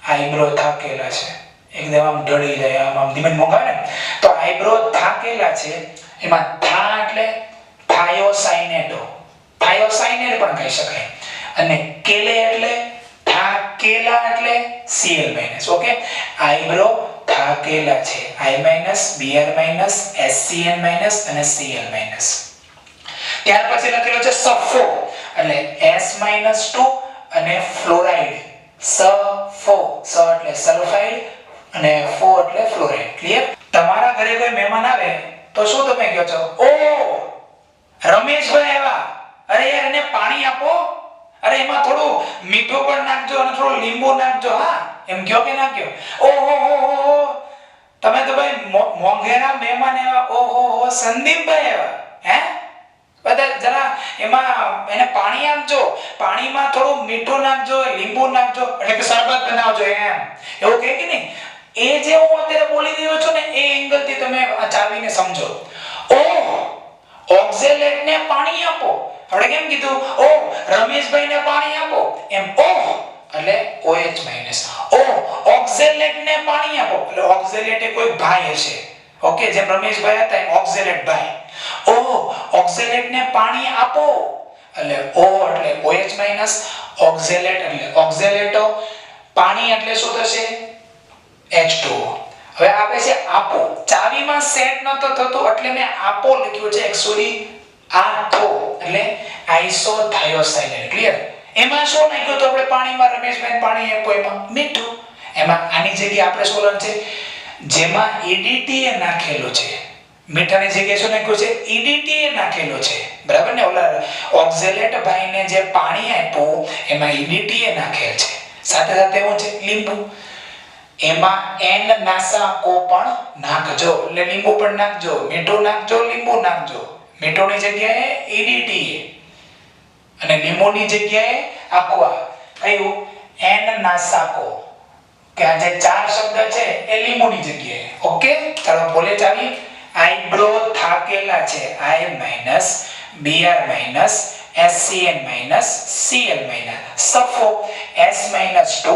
આઈબ્રો થાકેલા છે, એકદમ આમ ઢળી જાય, આમ ધીમે ઊંઘ આવે ને, તો આઈબ્રો થાકેલા છે. એમાં થા એટલે થાયોસાઇનેટો, થાયોસાઇનેટ પણ કહી શકાય, અને કેલે એટલે થાકેલા એટલે Cl-. ઓકે, આઈબ્રો થાકેલા છે. I-, Br-, SCN- અને Cl-. ત્યાર પછી લખેલો છે સફો, એટલે S-2 અને ફ્લોરાઇડ. સફો, સ એટલે સલ્ફાઇડ અને ફો એટલે ફ્લોરાઇડ. ક્લિયર? તમારા ઘરે કોઈ મહેમાન આવે તો શું તમે કહો છો? ઓ રમેશભાઈ આવ્યા, અરે યાર એને પાણી આપો, અરે એમાં થોડું મીઠું પણ નાખજો અને થોડું લીંબુ નાખજો. હા, એમ કયો કે ના કયો? ઓહો, તમે તો ભાઈ મોંઘેરા મહેમાન આવ્યા. ઓહો, સંદીપભાઈ આવ્યા. હે, બધા જરા એમાં એને પાણી આપજો, પાણીમાં થોડું મીઠું નાખજો, લીંબુ નાખજો, એટલે કે શરબત બનાવજો, એમ એવું કહે કે નહીં? એ જે હું અત્યારે બોલી રહ્યો છું ને, એ એંગલ થી તમે આ ચાવીને સમજો. ઓહ, ઓક્ઝેલેટને પાણી આપો, આપણે કેમ કીધું? ઓહ, રમેશભાઈને પાણી આપો, એમ. ઓહ એટલે OH-. ઓહ, ઓક્ઝેલેટને પાણી આપો, એટલે ઓક્ઝેલેટ એ કોઈ ભાઈ હશે. ઓકે, જેમ રમેશભાઈ હતા એમ ઓક્ઝેલેટ ભાઈ. ઓહ, ઓક્ઝેલેટને પાણી આપો, એટલે O એટલે OH-, ઓક્ઝેલેટ એટલે ઓક્ઝેલેટો, પાણી એટલે શું થશે? H2O. હવે આપે છે આપો, ચાવીમાં સેટ નતો થતો એટલે મેં આપો લખ્યું છે. એક્ચ્યુઅલી આથો એટલે આઇસોથાયોસાઇનેટ. ક્લિયર? એમાં શું નાખ્યું તો આપણે પાણીમાં? રમેશભાઈ પાણી આપો, એમાં મીઠું. એમાં આની જગ્યાએ આપણે શું લખવું છે? જેમાં EDTA નાખેલું છે, મીઠાની જગ્યાએ શું નાખ્યું છે? EDTA નાખેલું છે, બરાબર ને? ઓલા ઓક્ઝેલેટ ભાઈને જે પાણી આપ્યું એમાં EDTA નાખેલ છે, સાથે સાથે શું છે? લીંબુ. એમાં N-નાસાકો પણ નાખજો, એટલે લીંબુ પણ નાખજો, મીઠું નાખજો, લીંબુ નાખજો. મીઠુંની જગ્યાએ EDTA અને લીંબુની જગ્યાએ aqua. કયું? N-નાસાકો. કે આ જે ચાર શબ્દ છે એ લીંબુની જગ્યાએ. ઓકે, ચાલો બોલે ચાવી. આઈબ્રો થાકેલા છે, I- Br- SCN- Cl-. સફો, S-2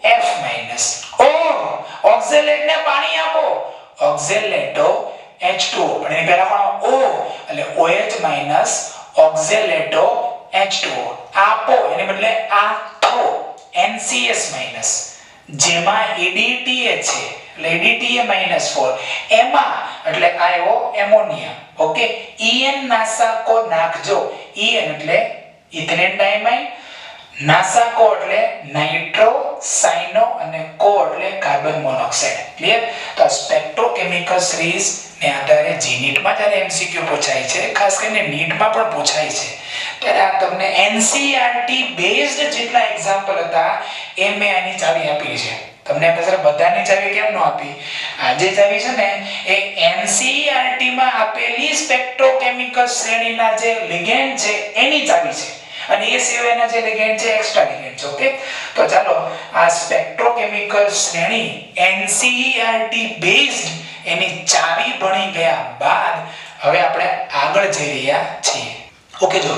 F-. ઓહ, ઓક્ઝેલેટને પાણી આપો, ઓક્ઝેલેટો H2O. પણ એની પહેલા પણ O એટલે OH- ઓક્ઝેલેટો H2O. આપો એને બદલે આથો, NCS-. જેમાં EDTA છે એટલે EDTA -4, એમાં એટલે આયો એમોનિયા. ઓકે, EN-નાસાકો નાખજો. EN એટલે ઇથિલિન ડાયમાઇન, નાસાકો એટલે નાઇટ્રો, સાઇનો અને કો એટલે કાર્બન મોનોક્સાઇડ. ક્લિયર? તો સ્પેક્ટ્રોકેમિકલ સિરીઝ ને આધારે જીનીટમાં જ્યારે MCQ પૂછાય છે, ખાસ કરીને નીટમાં પણ પૂછાય છે, ત્યારે આ તમને NCERT બેઝડ જેટલા એક્ઝામ્પલ હતા એ મેં આની ચાવી આપી છે. તમને એમ થશે બધાની ચાવી કેમ ન આપી? આ જે ચાવી છે ને એ NCERT માં આપેલી સ્પેક્ટ્રોકેમિકલ શ્રેણીના જે લિગેન્ડ છે એની ચાવી છે, અને એ સિવાયના જે લિગેન્ડ છે એક્સ્ટ્રા લિગેન્ડ છે. ઓકે, તો ચાલો આ સ્પેક્ટ્રોકેમિકલ શ્રેણી NCERT બેઝડ એની ચાવી ભણી ગયા બાદ હવે આપણે આગળ જઈ રહ્યા છીએ. ઓકે, જો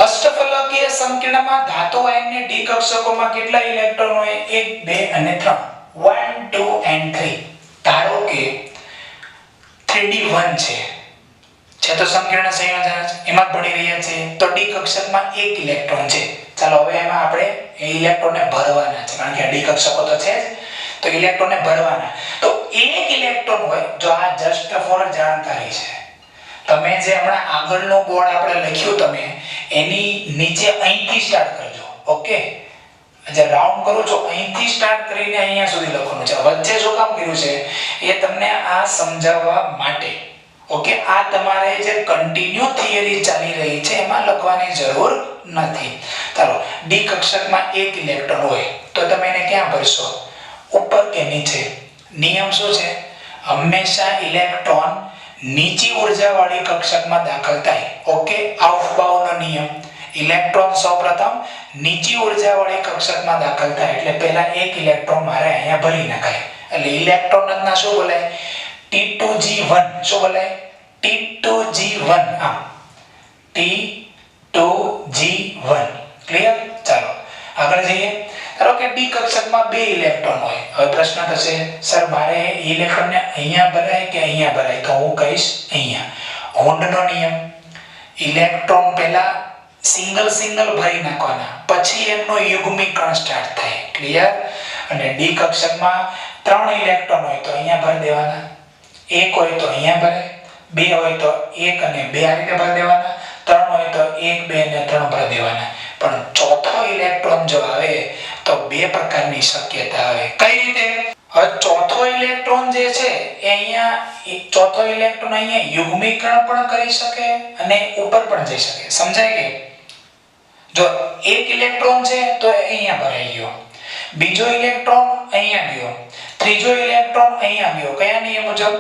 અષ્ટફલકીય સંકીર્ણમાં ધાતુ આયનની ડી કક્ષકોમાં કેટલા ઇલેક્ટ્રોન હોય? 1 2 અને 3. 1 2 and 3. ધારો કે 3d1 છે તો સંકીર્ણ સંયોજન એમાં ભણી રહ્યા છે તો ડી કક્ષકમાં 1 ઇલેક્ટ્રોન છે. ચાલો હવે એમાં આપણે એ ઇલેક્ટ્રોનને ભરવાના છે, કારણ કે ડી કક્ષકો તો છે જ, તો ઇલેક્ટ્રોનને ભરવાના. તો 1 ઇલેક્ટ્રોન હોય, જો આ જસ્ટ ફોર જાણકારી છે, તમે જે હમણાં આગળનો બોર્ડ આપણે લખ્યું તમે એની નીચે અહીંથી સ્ટાર્ટ કરજો. ઓકે, જે રાઉન્ડ કરો છો અહીંથી સ્ટાર્ટ કરીને અહીંયા સુધી લખવાનું છે. વચ્ચે શું કામ કર્યું છે એ તમને આ સમજાવવા માટે. ઓકે, આ તમારે જે કન્ટિન્યુ થિયરી ચાલી રહી છે એમાં લખવાની જરૂર નથી. ચાલો, ડી કક્ષકમાં 1 ઇલેક્ટ્રોન હોય તો તમે એને ક્યાં ભરશો? ઉપર કે નીચે? નિયમ શું છે? હંમેશા ઇલેક્ટ્રોન નીચી ઉર્જાવાળી કક્ષકમાં દાખલ થાય. ઓકે, આઉફબાઉનો નિયમ. ઇલેક્ટ્રોન સૌપ્રથમ નીચી ઉર્જાવાળી કક્ષકમાં દાખલ થાય એટલે પહેલા 1 ઇલેક્ટ્રોન મારે અહીંયા ભરી નખાય. એટલે ઇલેક્ટ્રોનના શું બોલાય? T2G1. શું બોલાય? T2G1. હા, T2G1. ક્લિયર? ચાલો આગળ જઈએ. ધારો કે ડી કક્ષકમાં 2 ઇલેક્ટ્રોન હોય. હવે પ્રશ્ન થશે, સર મારે ઇલેક્ટ્રોનને અહીંયા ભરાય કે અહીંયા ભરાય? તો હું કહીશ અહીંયા. હોન્ડનો નિયમ, ઇલેક્ટ્રોન પહેલા સિંગલ ભરી નાખવાના, પછી એમનો યુગ્મીકરણ સ્ટાર્ટ થાય. ક્લિયર? અને ડી કક્ષકમાં 3 ઇલેક્ટ્રોન હોય તો અહીંયા ભરી દેવાના, 1 હોય તો અહીંયા ભરાય, 2 હોય તો 1 અને 2 આ રીતે ભરી દેવાના, 3 હોય તો 1 2 અને 3 ભરી દેવાના. પણ ચોથો ઇલેક્ટ્રોન જો આવે તો 2 પ્રકારની શક્યતા આવે. કઈ રીતે? હવે ચોથો ઇલેક્ટ્રોન જે છે એ અહીંયા ચોથો ઇલેક્ટ્રોન અહીંયા યુગ્મીકરણ પણ કરી શકે અને ઉપર પણ જઈ શકે. સમજાય કે? જો 1 ઇલેક્ટ્રોન છે તો અહીંયા ભરાઈ ગયો, બીજો ઇલેક્ટ્રોન અહીંયા ગયો, ત્રીજો ઇલેક્ટ્રોન અહીંયા ગયો. કયા નિયમ મુજબ?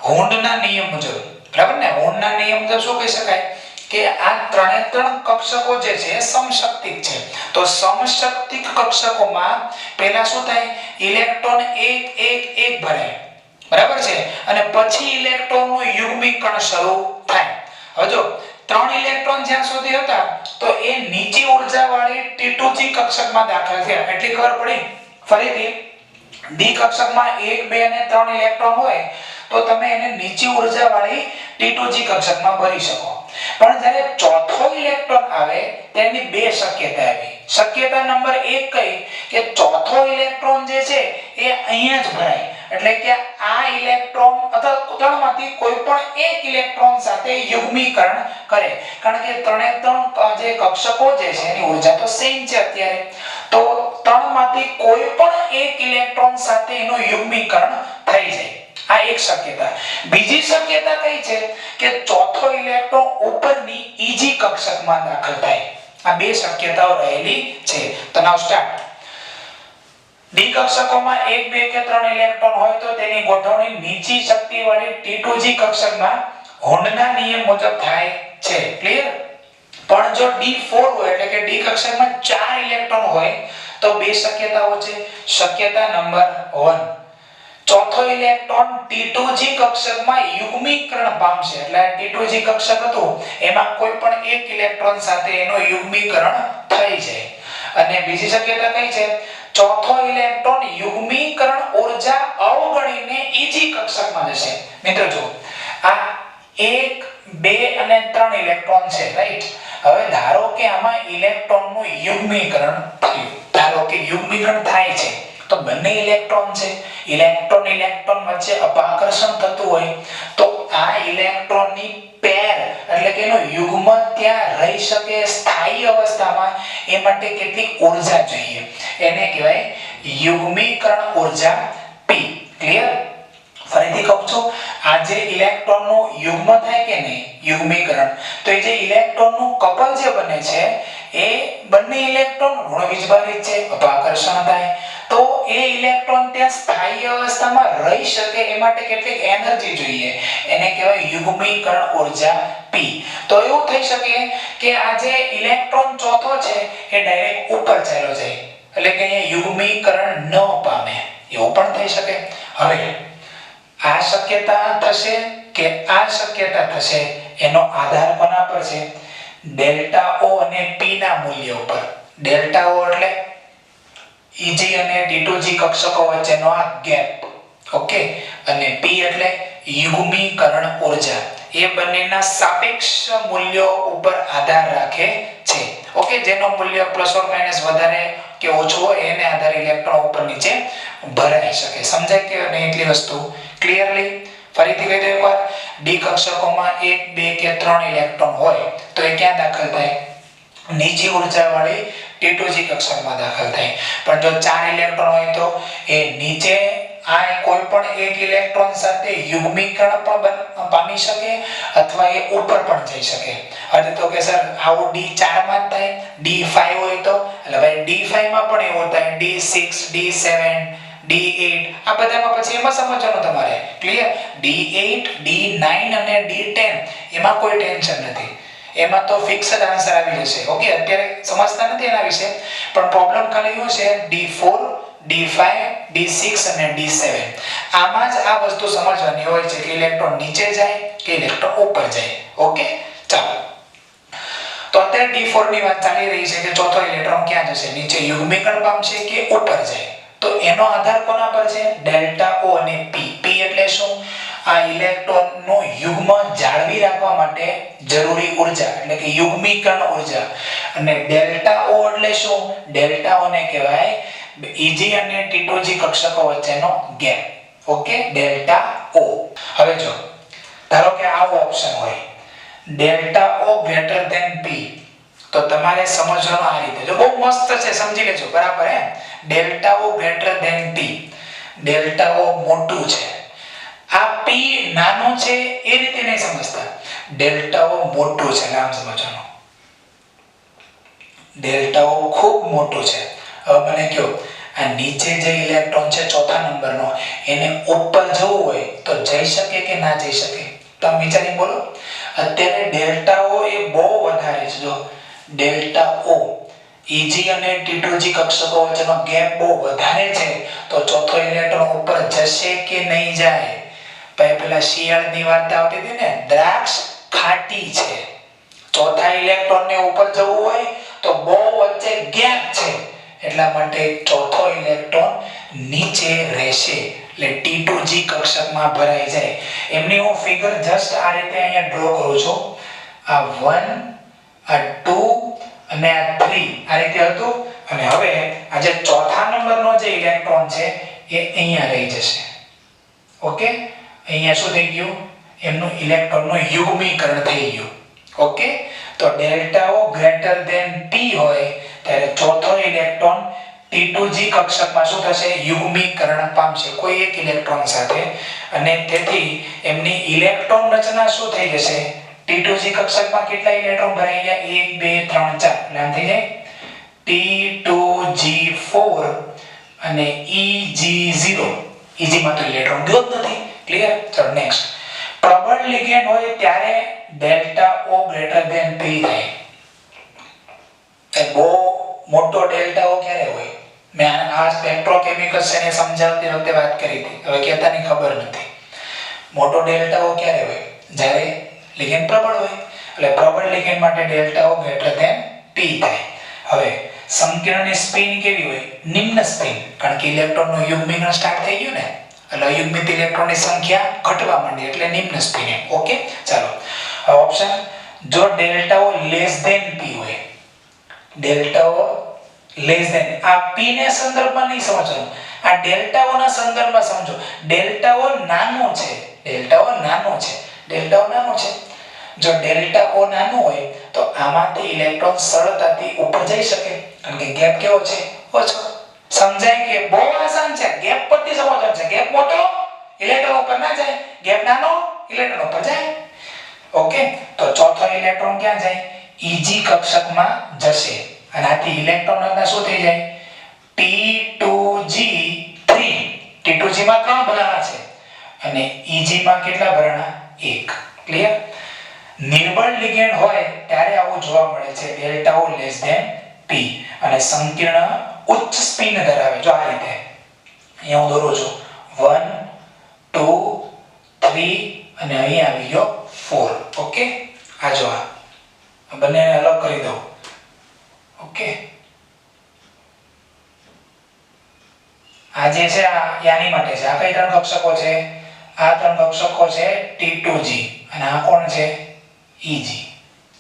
હોન્ડના નિયમ મુજબ. બરાબર ને? હોન્ડના નિયમ મુજબ શું કહી શકાય કે આ 3 કક્ષકો જે છે સમશક્તિક છે. તો સમશક્તિક કક્ષકોમાં પહેલા શું થાય? ઇલેક્ટ્રોન 1 1 1 ભરાય. બરાબર છે? અને પછી ઇલેક્ટ્રોનનું યુગ્મીકરણ શરૂ થાય. હવે જો 3 ઇલેક્ટ્રોન જ્યાં સુધી હતા તો એ નીચી ઉર્જાવાળી T2G કક્ષકમાં દાખલ થયા. એટલી ખબર પડી? ફરીથી ડી કક્ષકમાં 1 2 અને 3 ઇલેક્ટ્રોન હોય તો તમે એને નીચી ઉર્જાવાળી T2G કક્ષકમાં ભરી શકો. પણ જ્યારે ચોથો ઇલેક્ટ્રોન આવે તેની 2 શક્યતા આવી. શક્યતા નંબર 1 કઈ? કે ચોથો ઇલેક્ટ્રોન જે છે એ અહીંયા જ ભરાય. એટલે કે આ ઇલેક્ટ્રોન અથવા ત્રણમાંથી કોઈ પણ 1 ઇલેક્ટ્રોન સાથે યુગ્મીકરણ કરે. કારણ કે 3 જે કક્ષકો જે છે એની ઉર્જા તો સેમ છે અત્યારે. તો 3માંથી કોઈ પણ 1 ઇલેક્ટ્રોન સાથે એનું યુગ્મીકરણ થઈ જાય. આ એક શક્યતા. બીજી શક્યતા કઈ છે? કે ચોથો ઇલેક્ટ્રોન ઉપરની Eg કક્ષકમાં દાખલ થાય. આ 2 શક્યતાઓ રહેલી છે. તો નાઉ સ્ટાર્ટ. ડી કક્ષકોમાં 1 2 કે 3 ઇલેક્ટ્રોન હોય તો તેની ગોઠવણી નીચી શક્તિવાળી T2G કક્ષકમાં હોન્ડના નિયમ મુજબ થાય છે. ક્લિયર? પણ જો D4 હોય એટલે કે ડી કક્ષકમાં 4 ઇલેક્ટ્રોન હોય તો 2 શક્યતાઓ છે. શક્યતા નંબર 1, ચોથો ઇલેક્ટ્રોન T2G કક્ષકમાં યુગ્મીકરણ પામશે. એટલે T2G કક્ષક હતું એમાં કોઈ પણ 1 ઇલેક્ટ્રોન સાથે એનું યુગ્મીકરણ થઈ જાય. અને બીજી શક્યતા કઈ છે? ચોથો ઇલેક્ટ્રોન યુગ્મીકરણ ઊર્જા અવગણીને Eg કક્ષકમાં જશે. મિત્રો જો આ 1 2 અને 3 ઇલેક્ટ્રોન છે, રાઈટ? હવે ધારો કે આમાં ઇલેક્ટ્રોનનું યુગ્મીકરણ થયું. ધારો કે યુગ્મીકરણ થાય છે તો બંને ઇલેક્ટ્રોન છે, ઇલેક્ટ્રોન વચ્ચે અપાકર્ષણ થતું હોય તો આ ઇલેક્ટ્રોનની પેર એટલે કે એનો યુગ્મ ત્યાં રહી શકે સ્થાયી અવસ્થામાં, એ માટે કેટલી ઊર્જા જોઈએ? એને કહેવાય યુગ્મીકરણ ઊર્જા P. ક્લિયર? ફરીથી કહું છું, આ જે ઇલેક્ટ્રોનનું યુગ્મ થાય કે નહીં યુગ્મીકરણ, તો એ જે ઇલેક્ટ્રોનનું કપલ જે બને છે એ બંને ઇલેક્ટ્રોન ઋણ વીજભારિત છે, અપાકર્ષણ થાય તો એ ઇલેક્ટ્રોન ત્યાં સ્થાયી અવસ્થામાં રહી શકે એ માટે કેટલીક એનર્જી જોઈએ. એને કહેવાય યુગ્મીકરણ ઊર્જા P. તો એવું થઈ શકે કે આ જે ઇલેક્ટ્રોન ચોથો છે એ ડાયરેક્ટ ઉપર ચાલ્યો જાય એટલે કે અહીંયા યુગ્મીકરણ ન પામે, એવું પણ થઈ શકે. હવે આ શક્યતા થશે કે આ શક્યતા થશે એનો આધાર કોના પર છે? ડેલ્ટા ઓ અને પી ના મૂલ્ય ઉપર. ડેલ્ટા ઓ એટલે Eg અને D2G કક્ષકો વચ્ચેનો આ ગેપ, ઓકે, અને P એટલે યુગ્મીકરણ ઊર્જા. એ બંનેના સાપેક્ષ મૂલ્યો ઉપર આધાર રાખે છે, ઓકે. જેનો મૂલ્ય પ્લસ ઓર માઈનસ વધારે કે ઓછો હોય એને આધારે ઇલેક્ટ્રોન ઉપર નીચે ભરાઈ શકે. સમજાય કે નહીં એટલી વસ્તુ ક્લિયરલી? ફરીથી કહી દઉં એકવાર, ડી કક્ષકોમાં 1 2 કે 3 ઇલેક્ટ્રોન હોય તો એ ક્યાં દાખલ થાય? નીચી ઊર્જા વાળી T2G કક્ષકમાં દાખલ થાય. પણ જો 4 ઇલેક્ટ્રોન હોય તો એ નીચે આ કોઈ પણ એક ઇલેક્ટ્રોન સાથે યુગ્મીકરણ પણ પામી શકે અથવા એ ઉપર પણ જઈ શકે. હવે તો કે સર આવું D4 માં થાય, D5 હોય તો એટલે ભાઈ D5 માં પણ એવું થાય, D6 D7 D8 આ બધામાં પછી એમાં સમજવાનું તમારે. ક્લિયર? D8 D9 અને D10 એમાં કોઈ ટેન્શન નથી, એમાં તો ફિક્સ જ આન્સર આવી જશે, ઓકે. અત્યારે સમજતા નથી એના વિશે, પણ પ્રોબ્લેમ ખાલી એવું છે D4 D5 D6 અને D7 આમાં જ આ વસ્તુ સમજવાની હોય છે કે ઇલેક્ટ્રોન નીચે જાય કે ઇલેક્ટ્રોન ઉપર જાય, ઓકે. ચાલો, તો અત્યારે D4 ની વાત ચાલી રહી છે કે ચોથો ઇલેક્ટ્રોન ક્યાં જશે? નીચે યુગ્મીકરણ પામશે કે ઉપર જાય? તો એનો આધાર કોના પર છે? ડેલ્ટા ઓ અને પી. પી એટલે શું? આ ઇલેક્ટ્રોન નો યુગ્મ જાળવી રાખવા માટે જરૂરી ઊર્જા એટલે કે યુગ્મીકરણ ઊર્જા. અને ડેલ્ટા ઓ એટલે શું? ડેલ્ટા ઓ ને કહેવાય Eg અને T2G કક્ષકો વચ્ચેનો ગેપ, ઓકે. ડેલ્ટા ઓ. હવે જો ધારો કે આવો ઓપ્શન હોય ડેલ્ટા ઓ ગ્રેટર ધેન પી, તો તમારે સમજવાનું આ રીતે. જો બહુ મસ્ત છે, સમજી લેજો બરાબર હે. ડેલ્ટા ઓ ગ્રેટર ધેન પી, ડેલ્ટા ઓ મોટું છે, આ પી નાનો છે એ રીતે નહીં સમજતા. ડેલ્ટા ઓ મોટું છે, નામ સમજવાનું. ડેલ્ટા ઓ ખૂબ મોટું છે. હવે મને કહો, આ નીચે જે ઇલેક્ટ્રોન છે ચોથા નંબરનો, એને ઉપર જવું હોય તો જઈ શકે કે ના જઈ શકે? તમે વિચારી બોલો. અત્યારે ડેલ્ટા ઓ એ બહુ વધારે છે. જો ડેલ્ટા ઓ Eg અને T2G કક્ષકો વચ્ચેનો ગેપ બહુ વધારે છે, તો ચોથો ઇલેક્ટ્રોન ઉપર જશે કે નહીં જાય? પેલા શિયાળની વાર્તા આવતી હતી ને, દ્રાક્ષ ખાટી છે. ચોથા ઇલેક્ટ્રોન ને ઉપર જવું હોય તો બહુ વચ્ચે ગેપ છે, એટલા માટે ચોથો ઇલેક્ટ્રોન નીચે રહેશે, એટલે T2G કક્ષકમાં ભરાઈ જાય. એમની હું ફિગર જસ્ટ આ રીતે અહીંયા ડ્રો કરું છું. આ 1 આ 2 અને આ 3 આ રીતે હતું. અને હવે આ જે ચોથા નંબરનો જે ઇલેક્ટ્રોન છે એ અહીંયા રહી જશે, ઓકે. અહીંયા શું થઈ ગયું? એમનું ઇલેક્ટ્રોનનું યુગ્મીકરણ થઈ ગયું, ઓકે. તો ડેલ્ટા ઓ ગ્રેટર ધેન p હોય ત્યારે ચોથો ઇલેક્ટ્રોન T2G કક્ષકમાં શું થશે? યુગ્મીકરણ પામશે કોઈ એક ઇલેક્ટ્રોન સાથે, અને તેથી એમની ઇલેક્ટ્રોન રચના શું થઈ જશે? T2G કક્ષકમાં કેટલા ઇલેક્ટ્રોન ભરાઈ ગયા? 1 2 3 4 નામ થઈ જાય T2G4 અને Eg0. Eg માં તો ઇલેક્ટ્રોન ગયો જ નથી, ક્લિયર? ચલો નેક્સ્ટ. પ્રબળ લિગેન્ડ હોય ત્યારે ડેલ્ટા ઓ ગ્રેટર ધેન p થાય. એ બહુ મોટો ડેલ્ટા ઓ ક્યારે હોય? મેં આ સ્પેક્ટ્રોકેમિકલ્સ એને સમજાવતી વખતે વાત કરી હતી, હવે કહેતાની ખબર નથી. મોટો ડેલ્ટા ઓ ક્યારે હોય? જ્યારે લિગેન્ડ પ્રબળ હોય. એટલે પ્રબળ લિગેન્ડ માટે ડેલ્ટા ઓ ગ્રેટર ધેન p થાય. હવે સંકીર્ણની સ્પિન કેવી હોય? નિમ્ન સ્પિન, કારણ કે ઇલેક્ટ્રોનનું યુગ્મીકરણ સ્ટાર્ટ થઈ ગયું ને, એટલે અયુગ્મિત ઇલેક્ટ્રોનની સંખ્યા ઘટવા માંડી, એટલે નિમ્ન સ્પિન, ઓકે. ચાલો, હવે ઓપ્શન, જો ડેલ્ટા ઓ લેસ ધેન p હોય, ડેલ્ટા ઓ લેસ ધેન, આ p ને સંદર્ભમાં નહીં સમજવાનું, આ ડેલ્ટા ઓ ના સંદર્ભમાં સમજો. ડેલ્ટા ઓ નાનો છે, ડેલ્ટા ઓ નાનો છે, ડેલ્ટા ઓ નાનો છે. જો ડેલ્ટા ઓ નાનો હોય તો આમાંથી ઇલેક્ટ્રોન સરળતાથી ઉપર જઈ શકે, કારણ કે ગેપ કેવો છે? ઓછો. સમજાય કે? બહુ આસાન છે, ગેપ પરથી સમજવાનું છે. ગેપ મોટો, ઇલેક્ટ્રોન ઉપર ના જાય, ગેપ નાનો, ઇલેક્ટ્રોન ઉપર જાય, ઓકે. તો ચોથો ઇલેક્ટ્રોન ક્યાં જાય? Eg કક્ષકમાં જશે, અને આથી ઇલેક્ટ્રોન રચના શું થઈ જાય? T2G3. T2G માં 3 ભરાણા છે અને Eg માં કેટલા ભરાણા? 1. ક્લિયર? નિર્બળ લિગેન્ડ હોય ત્યારે આવું જોવા મળે છે, ડેલ્ટા ઓ લેસ ધેન p, અને સંકીર્ણ ઉચ્ચ સ્પિન ધરાવે. જો આ રીતે અહીંયા હું દોરું છું 1 2 3 અને અહીં આવી ગયો 4. ઓકે, આ જો આ બંનેને અલગ કરી દો. ઓકે, આ જે છે આ યાની માટે છે. આ કઈ ત્રણ કક્ષકો છે? આ ત્રણ કક્ષકો છે T2G અને આ કોણ છે? Eg.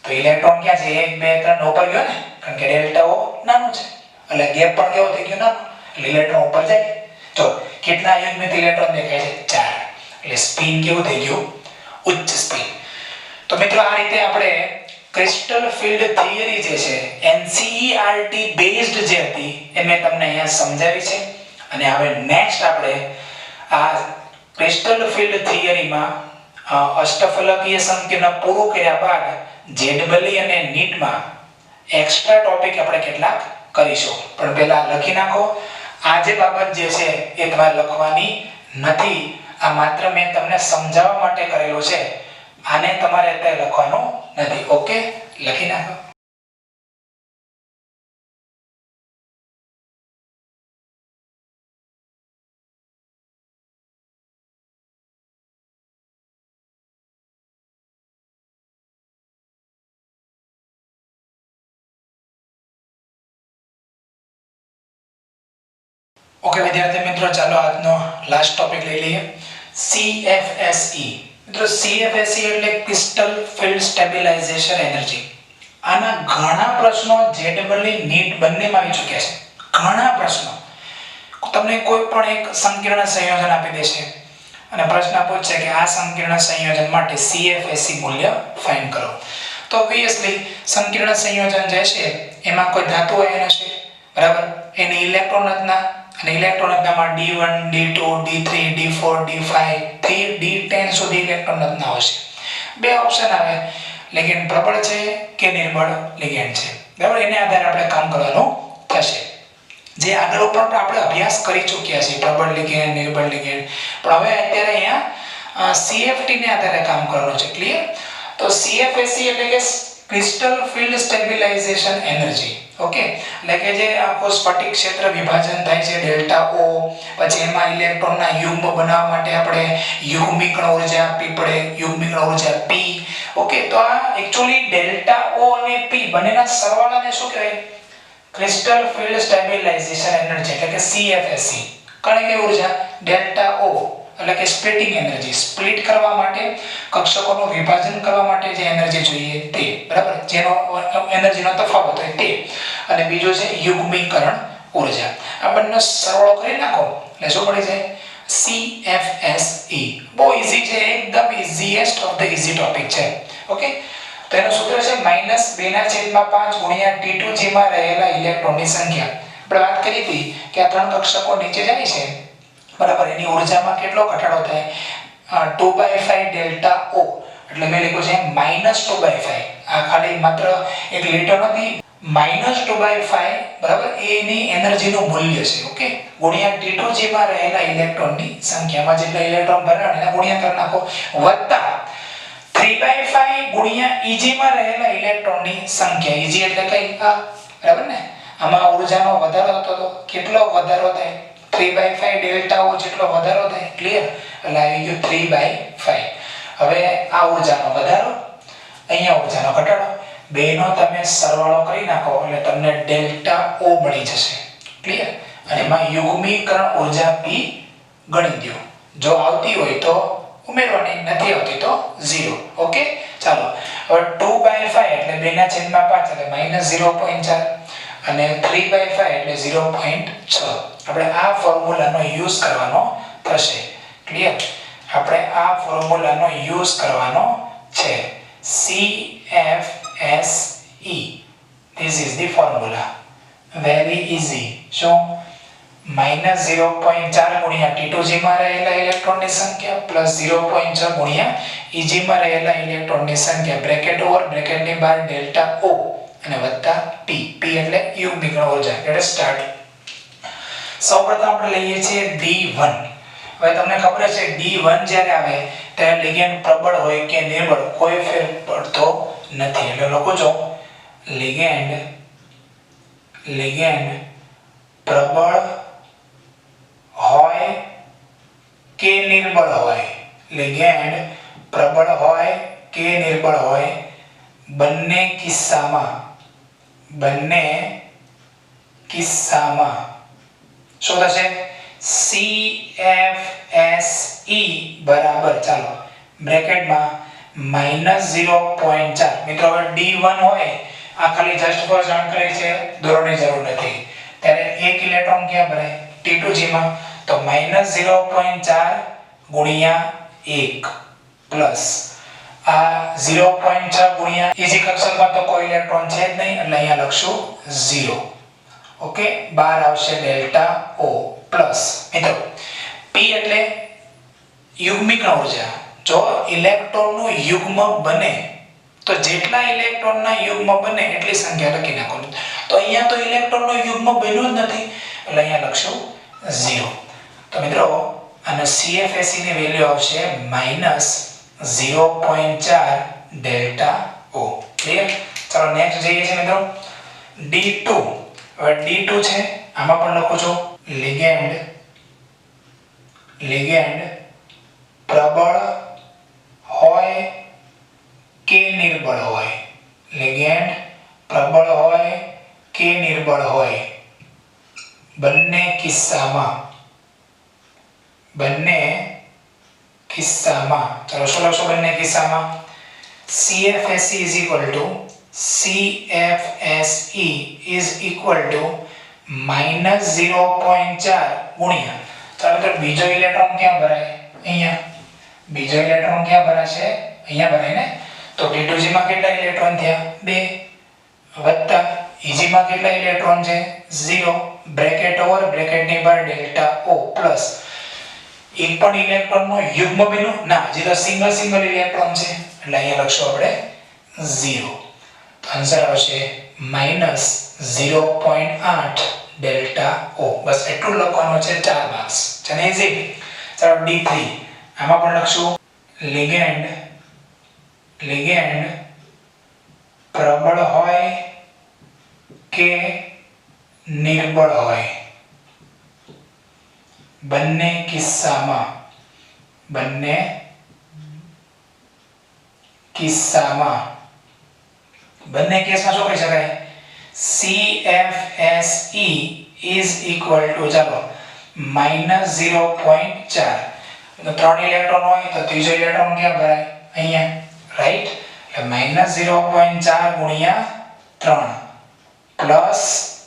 તો ઇલેક્ટ્રોન ક્યાં છે? 1 2 3 ઉપર ગયો ને, કારણ કે ડેલ્ટા O નાનું છે એટલે ગેપ પણ કેવો થઈ ગયો નાનો, એટલે ઇલેક્ટ્રોન ઉપર જાય. જો કેટલા યુગ્મિત ઇલેક્ટ્રોન દેખાય છે? 4. એટલે સ્પિન કેવું થઈ ગયું? ઉચ્ચ સ્પિન. તો મિત્રો આ રીતે આપણે ક્રિસ્ટલ ફિલ્ડ થિયરી જે છે NCERT બેઝડ જે હતી એ મેં તમને અહીંયા સમજાવી છે. અને હવે નેક્સ્ટ આપણે આ ક્રિસ્ટલ ફિલ્ડ થિયરીમાં અષ્ટફલકીય સંકીર્ણ પૂરું કર્યા બાદ જેડબલી અને નીટમાં એક્સ્ટ્રા ટોપિક આપણે કેટલાક કરીશું. પણ પહેલા લખી નાખો. આ જે બાબત જે છે એ તમારે લખવાની નથી, આ માત્ર મેં તમને સમજાવવા માટે કરેલું છે. આને તમારે અત્યારે લખવાનું નથી. ઓકે, લખી નાખો. ઓકે વિદ્યાર્થી મિત્રો, ચાલો આજનો લાસ્ટ ટોપિક લઈ લઈએ. CFSE. મિત્રો CFSE એટલે ક્રિસ્ટલ ફિલ્ડ સ્ટેબિલાઇઝેશન એનર્જી. આના ઘણા પ્રશ્નો જેડબલી નીટ બંનેમાં આવી ચૂક્યા છે. ઘણા પ્રશ્નો તમને કોઈ પણ એક સંકીર્ણ સંયોજન આપી દેશે અને પ્રશ્ન પૂછશે કે આ સંકીર્ણ સંયોજન માટે CFSE મૂલ્ય ફાઇન્ડ કરો. તો ઓબ્વિયસલી સંકીર્ણ સંયોજન જે છે એમાં કોઈ ધાતુ આયન હશે, બરાબર? એની ઇલેક્ટ્રોન રચના અને ઇલેક્ટ્રોન રચનામાં D1 D2 D3 D4 D5 થી D10 સુધી ઇલેક્ટ્રોન રચના હશે. બે ઓપ્શન આવે, લિગેન્ડ પ્રબળ છે કે નિર્બળ લિગેન્ડ છે, બરાબર? એને આધારે આપણે કામ કરવાનું થશે. જે આગળ પણ આપણે અભ્યાસ કરી ચૂક્યા છીએ, પ્રબળ લિગેન્ડ, નિર્બળ લિગેન્ડ. પણ હવે અત્યારે અહીંયા CFT ને આધારે કામ કરવાનું છે. ક્લિયર? તો CFSE એટલે કે crystal field stabilisation energy. Okay, એટલે કે જે આખો સ્ફટિક ક્ષેત્ર વિભાજન થાય છે ડેલ્ટા O, પછી એમાં ઇલેક્ટ્રોનના યુગ્મ બનાવવા માટે આપણે યુગ્મિકણ ઊર્જા આપવી પડે, યુગ્મિકણ ઊર્જા P. ઓકે, તો આ એક્ચ્યુઅલી ડેલ્ટા O અને P બંનેના સરવાળાને શું કહેવાય? ક્રિસ્ટલ ફિલ્ડ સ્ટેબિલાઇઝેશન એનર્જી એટલે કે CFSE. કણિક ઊર્જા ડેલ્ટા O એટલે કે સ્પ્લિટિંગ એનર્જી, સ્પ્લિટ કરવા માટે, કક્ષકોનું વિભાજન કરવા માટે જે એનર્જી જોઈએ તે, બરાબર? જેનો એનર્જીનો તફાવત હોય તે. અને બીજું છે યુગ્મીકરણ ઊર્જા. આ બંને સરવાળો કરી નાખો એટલે શું મળી જાય? CFSE. બહુ ઈઝી છે, એકદમ ઈઝીએસ્ટ ઓફ ધ ઈઝી ટોપિક છે. ઓકે, તો એનું સૂત્ર છે -2/5 ગુણ્યા T2G માં રહેલા ઇલેક્ટ્રોનની સંખ્યા. આપણે વાત કરી હતી કે આ ત્રણ કક્ષકો નીચે જાય છે, બરાબર? એની ઊર્જામાં કેટલો ઘટાડો થાય? 2/5 ડેલ્ટા O. એટલે મેં લખ્યું છે -2/5. આ ખાલી માત્ર એક લીટર નથી, -2/5, બરાબર? એની એનર્જીનું મૂલ્ય છે. ઓકે, ગુણ્યા T2G માં રહેલા ઇલેક્ટ્રોનની સંખ્યામાં જેટલા ઇલેક્ટ્રોન ભરાણ એના ગુણ્યા કરી નાખો, વત્તા 3/5 ગુણ્યા Eg માં રહેલા ઇલેક્ટ્રોનની સંખ્યા. Eg એટલે કઈ? આ, બરાબર ને? આમાં ઊર્જાનો વધારો થતો હતો. કેટલો વધારો થાય? 3/5 ડેલ્ટા O જેટલો વધારો થાય. ક્લિયર? એટલે આવી ગયું 3/5. હવે આ ઊર્જાનો વધારો, અહીંયા ઊર્જાનો ઘટાડો, બેનો તમે સરવાળો કરી નાખો એટલે તમને ડેલ્ટા O મળી જશે. ક્લિયર? અને એમાં યુગ્મીકરણ ઊર્જા P ગણી દો. જો આવતી હોય તો ઉમેરવાની, નથી આવતી તો 0. ઓકે, ચાલો. હવે 2/5 એટલે 2/5 એટલે -0.4 અને 3/5 એટલે 0.6. આપણે આ ફોર્મ્યુલાનો યુઝ કરવાનો થશે. ક્લિયર? આપણે આ ફોર્મ્યુલાનો યુઝ કરવાનો છે. CFSE. This is the formula. Very easy. શું? -0.4 ગુણ્યા T2G માં રહેલા ઇલેક્ટ્રોનની સંખ્યા પ્લસ 0.6 ગુણ્યા Eg માં રહેલા ઇલેક્ટ્રોનની સંખ્યા, બ્રેકેટ ઓવર બ્રેકેટની બહાર ડેલ્ટા O અને વત્તા P. P એટલે યુગ્મિકરણ ઊર્જા. એટલે સ્ટાર્ટ. સૌપ્રથમ આપણે લઈએ છીએ D1. હવે તમને ખબર છે D1 જ્યારે આવે ત્યારે લિગેન્ડ પ્રબળ હોય કે નિર્બળ કોઈ ફેર પડતો નથી. એટલે લખો છો લિગેન્ડ પ્રબળ હોય કે નિર્બળ હોય, લિગેન્ડ પ્રબળ હોય કે નિર્બળ હોય, બંને કિસ્સામાં શું થશે? CFSE બરાબર, ચાલો બ્રેકેટમાં -0.4. મિત્રો હવે D1 હોય, આ ખાલી જસ્ટ ફોર જાણકારી છે, દોરવાની જરૂર નથી. ત્યારે એક ઇલેક્ટ્રોન ક્યાં ભરાય? T2G માં. તો -0.4 ગુણ્યા 1 પ્લસ આ 0.6 ગુણ્યા EG કક્ષકમાં તો કોઈ ઇલેક્ટ્રોન છે જ નહીં, એટલે અહીંયા લખશું 0. ઓકે, બહાર આવશે ડેલ્ટા O પ્લસ. મિત્રો P એટલે યુગ્મિક ઉર્જા. જો ઇલેક્ટ્રોનનું યુગ્મ બને તો જેટલા ઇલેક્ટ્રોનના યુગ્મ બને એટલી સંખ્યા લખી નાખો. તો અહીંયા તો ઇલેક્ટ્રોનનું યુગ્મ બન્યું જ નથી, એટલે અહીંયા લખશું 0. તો મિત્રો અને CFSE ની વેલ્યુ આવશે -0.4 ડેલ્ટા O. ક્લિયર? ચાલો નેક્સ્ટ જઈએ છીએ મિત્રો D2. હવે D2 છે, આમાં પણ લખું છું લિગેન્ડ પ્રબળ હોય કે નિર્બળ હોય, લિગેન્ડ પ્રબળ હોય કે નિર્બળ હોય, બંને કિસ્સામાં ચાલો શું લખશો બંને કિસ્સામાં? CFSE is equal to -0.4 ગુણ્યા, ચાલો તો બીજો ઇલેક્ટ્રોન ક્યાં ભરાય? અહીંયા. બીજો ઇલેક્ટ્રોન ક્યાં ભરાશે? અહીંયા ભરાય ને. તો T2G માં કેટલા ઇલેક્ટ્રોન થયા? 2 વત્તા EG માં કેટલા ઇલેક્ટ્રોન છે? 0. બ્રેકેટ ઓવર બ્રેકેટની બહાર ડેલ્ટા O પ્લસ એક પણ ઇલેક્ટ્રોનનો યુગ્મ બન્યું ના, હજી તો સિંગલ ઇલેક્ટ્રોન છે, એટલે અહીંયા લખશું આપણે 0. તો આન્સર આવશે -0.8 ડેલ્ટા O. બસ એટલું લખવાનું છે, 4 માર્ક્સ છે ને, ઈઝી. ચાલો D3, આમાં પણ લખશું લિગેન્ડ પ્રબળ હોય કે નિર્બળ હોય, બંને કિસ્સામાં શું કહી શકાય? CFSE is equal to, ચાલો -0.4. ત્રણ ઇલેક્ટ્રોન હોય તો ત્રીજો ઇલેક્ટ્રોન ક્યાં ભરાય? અહીંયા, રાઈટ? એટલે -0.4 ગુણ્યા 3 પ્લસ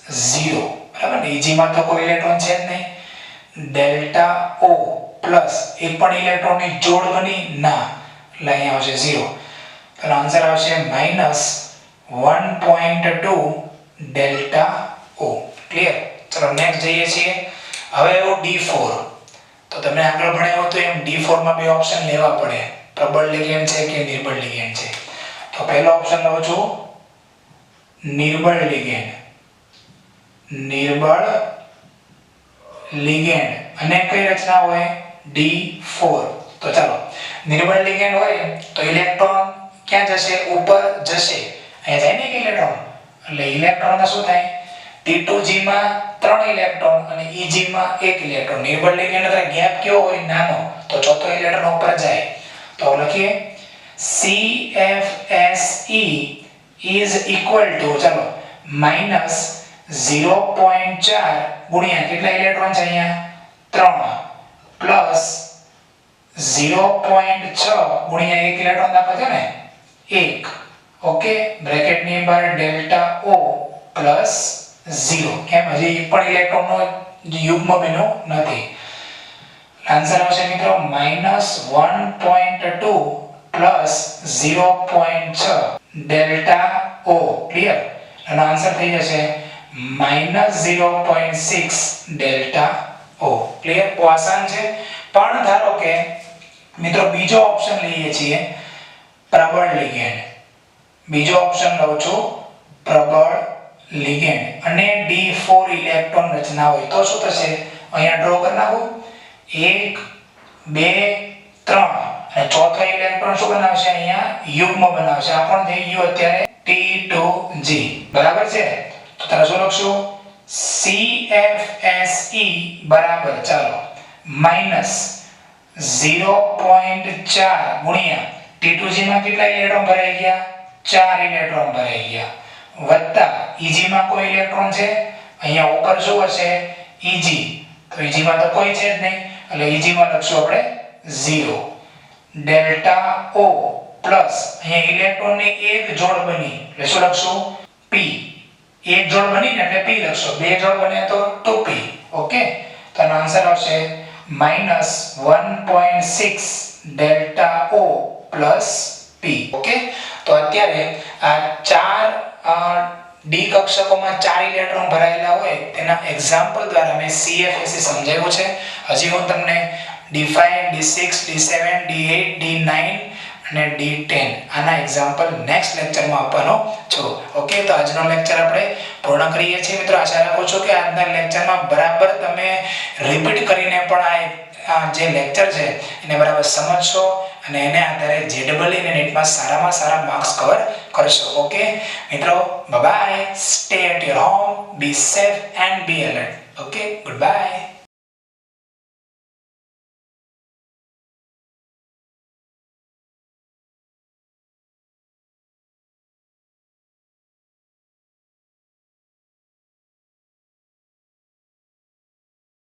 0. બરાબર ને? EG માં તો કોઈ ઇલેક્ટ્રોન છે જ નહીં, ડેલ્ટા O પ્લસ એક પણ ઇલેક્ટ્રોનની જોડ બની ના, એટલે અહીંયા આવશે 0. તો આન્સર આવશે -1.2 ડેલ્ટા O. ક્લિયર? ચલો નેક્સ્ટ જઈએ છીએ. હવે એવું D4. તો તમે આગળ ભણ્યા તો એમ D4 માં બે ઓપ્શન લેવા પડે, પ્રબળ લિગેન્ડ છે કે નિર્બળ લિગેન્ડ છે. તો પહેલો ઓપ્શન લઉં છું નિર્બળ લિગેન્ડ અને કઈ રચના હોય? D4. તો ચાલો નિર્બળ લિગેન્ડ હોય તો ઇલેક્ટ્રોન ક્યાં જશે? ઉપર જશે. અહીંયા જાય ને એક ઇલેક્ટ્રોન, એટલે ઇલેક્ટ્રોનના શું થાય? T2G માં 3 ઇલેક્ટ્રોન અને EG માં 1 ઇલેક્ટ્રોન. નિર્બળ લિગેન્ડ એટલે ગેપ કેવો હોય? નાનો. તો ચોથો ઇલેક્ટ્રોન ઉપર જાય. તો લખીએ CFSE is equal to, ચાલો -0.4 ગુણ્યા કેટલા ઇલેક્ટ્રોન છે અહીંયા? 3 પ્લસ 0.6 ગુણ્યા 1 ઇલેક્ટ્રોન દાખલ છે ને 1. ઓકે, બ્રેકેટની બહાર ડેલ્ટા O પ્લસ 0. કેમ? હજી એક પણ ઇલેક્ટ્રોનનો યુગ્મ બન્યો નથી. આન્સર આવશે મિત્રો -1.2 પ્લસ 0.6 ડેલ્ટા O. ક્લિયર? એનો આન્સર થઈ જશે -0.6 ડેલ્ટા O. ક્લિયર? બહુ આસાન છે. પણ ધારો કે મિત્રો બીજો ઓપ્શન લઈએ છીએ પ્રબળ લિગેન્ડ. બીજો ઓપ્શન લઉં છું પ્રબળ લિગેન્ડ અને D4 ઇલેક્ટ્રોન રચના હોય તો શું થશે? અહીંયા ડ્રો કરી નાખો. 1 2 3 અને ચોથો ઇલેક્ટ્રોન શું બનાવશે? અહીંયા યુગ્મ બનાવશે. આ પણ થઈ ગયું અત્યારે T2G. બરાબર છે? તો તારે શું લખશું? CFSE બરાબર, ચાલો 0.4 ગુણ્યા T2G માં કેટલા ઇલેક્ટ્રોન ભરાઈ ગયા? 4 ઇલેક્ટ્રોન ભરાઈ ગયા વત્તા Eg માં કોઈ ઇલેક્ટ્રોન છે? અહીંયા ઉપર શું હશે? Eg. તો Eg માં તો કોઈ છે જ નહીં એટલે Eg માં લખશું આપણે 0 ડેલ્ટા O પ્લસ અહીંયા ઇલેક્ટ્રોનની એક જોડ બની એટલે શું લખશું? P. એક જોડ બની ને એટલે P લખશો, બે જોડ બને તો 2P. ઓકે, તો આનો આન્સર આવશે -1.6 delta O plus P. Okay, તો અત્યારે આ ચાર ડી કક્ષકોમાં 4 ઇલેક્ટ્રોન ભરાયેલા હોય તેના એક્ઝામ્પલ દ્વારા મેં CFSE સમજાવ્યું છે. હજી હું તમને D5, D6, D7, D8, D9 અને D10 આના એક્ઝામ્પલ નેક્સ્ટ લેક્ચરમાં આપવાનો છું. ઓકે, તો આજનો લેક્ચર આપણે પૂર્ણ કરીએ છીએ મિત્રો. આશા રાખું છું કે આજના લેક્ચરમાં બરાબર તમે રિપીટ કરીને પણ આ જે લેક્ચર છે એને બરાબર સમજશો અને એને આધારે JEE અને NEETમાં સારામાં સારા માર્ક્સ કવર કરશો. ઓકે મિત્રો, bye bye, stay at your home, be safe and be alert. Okay, good bye.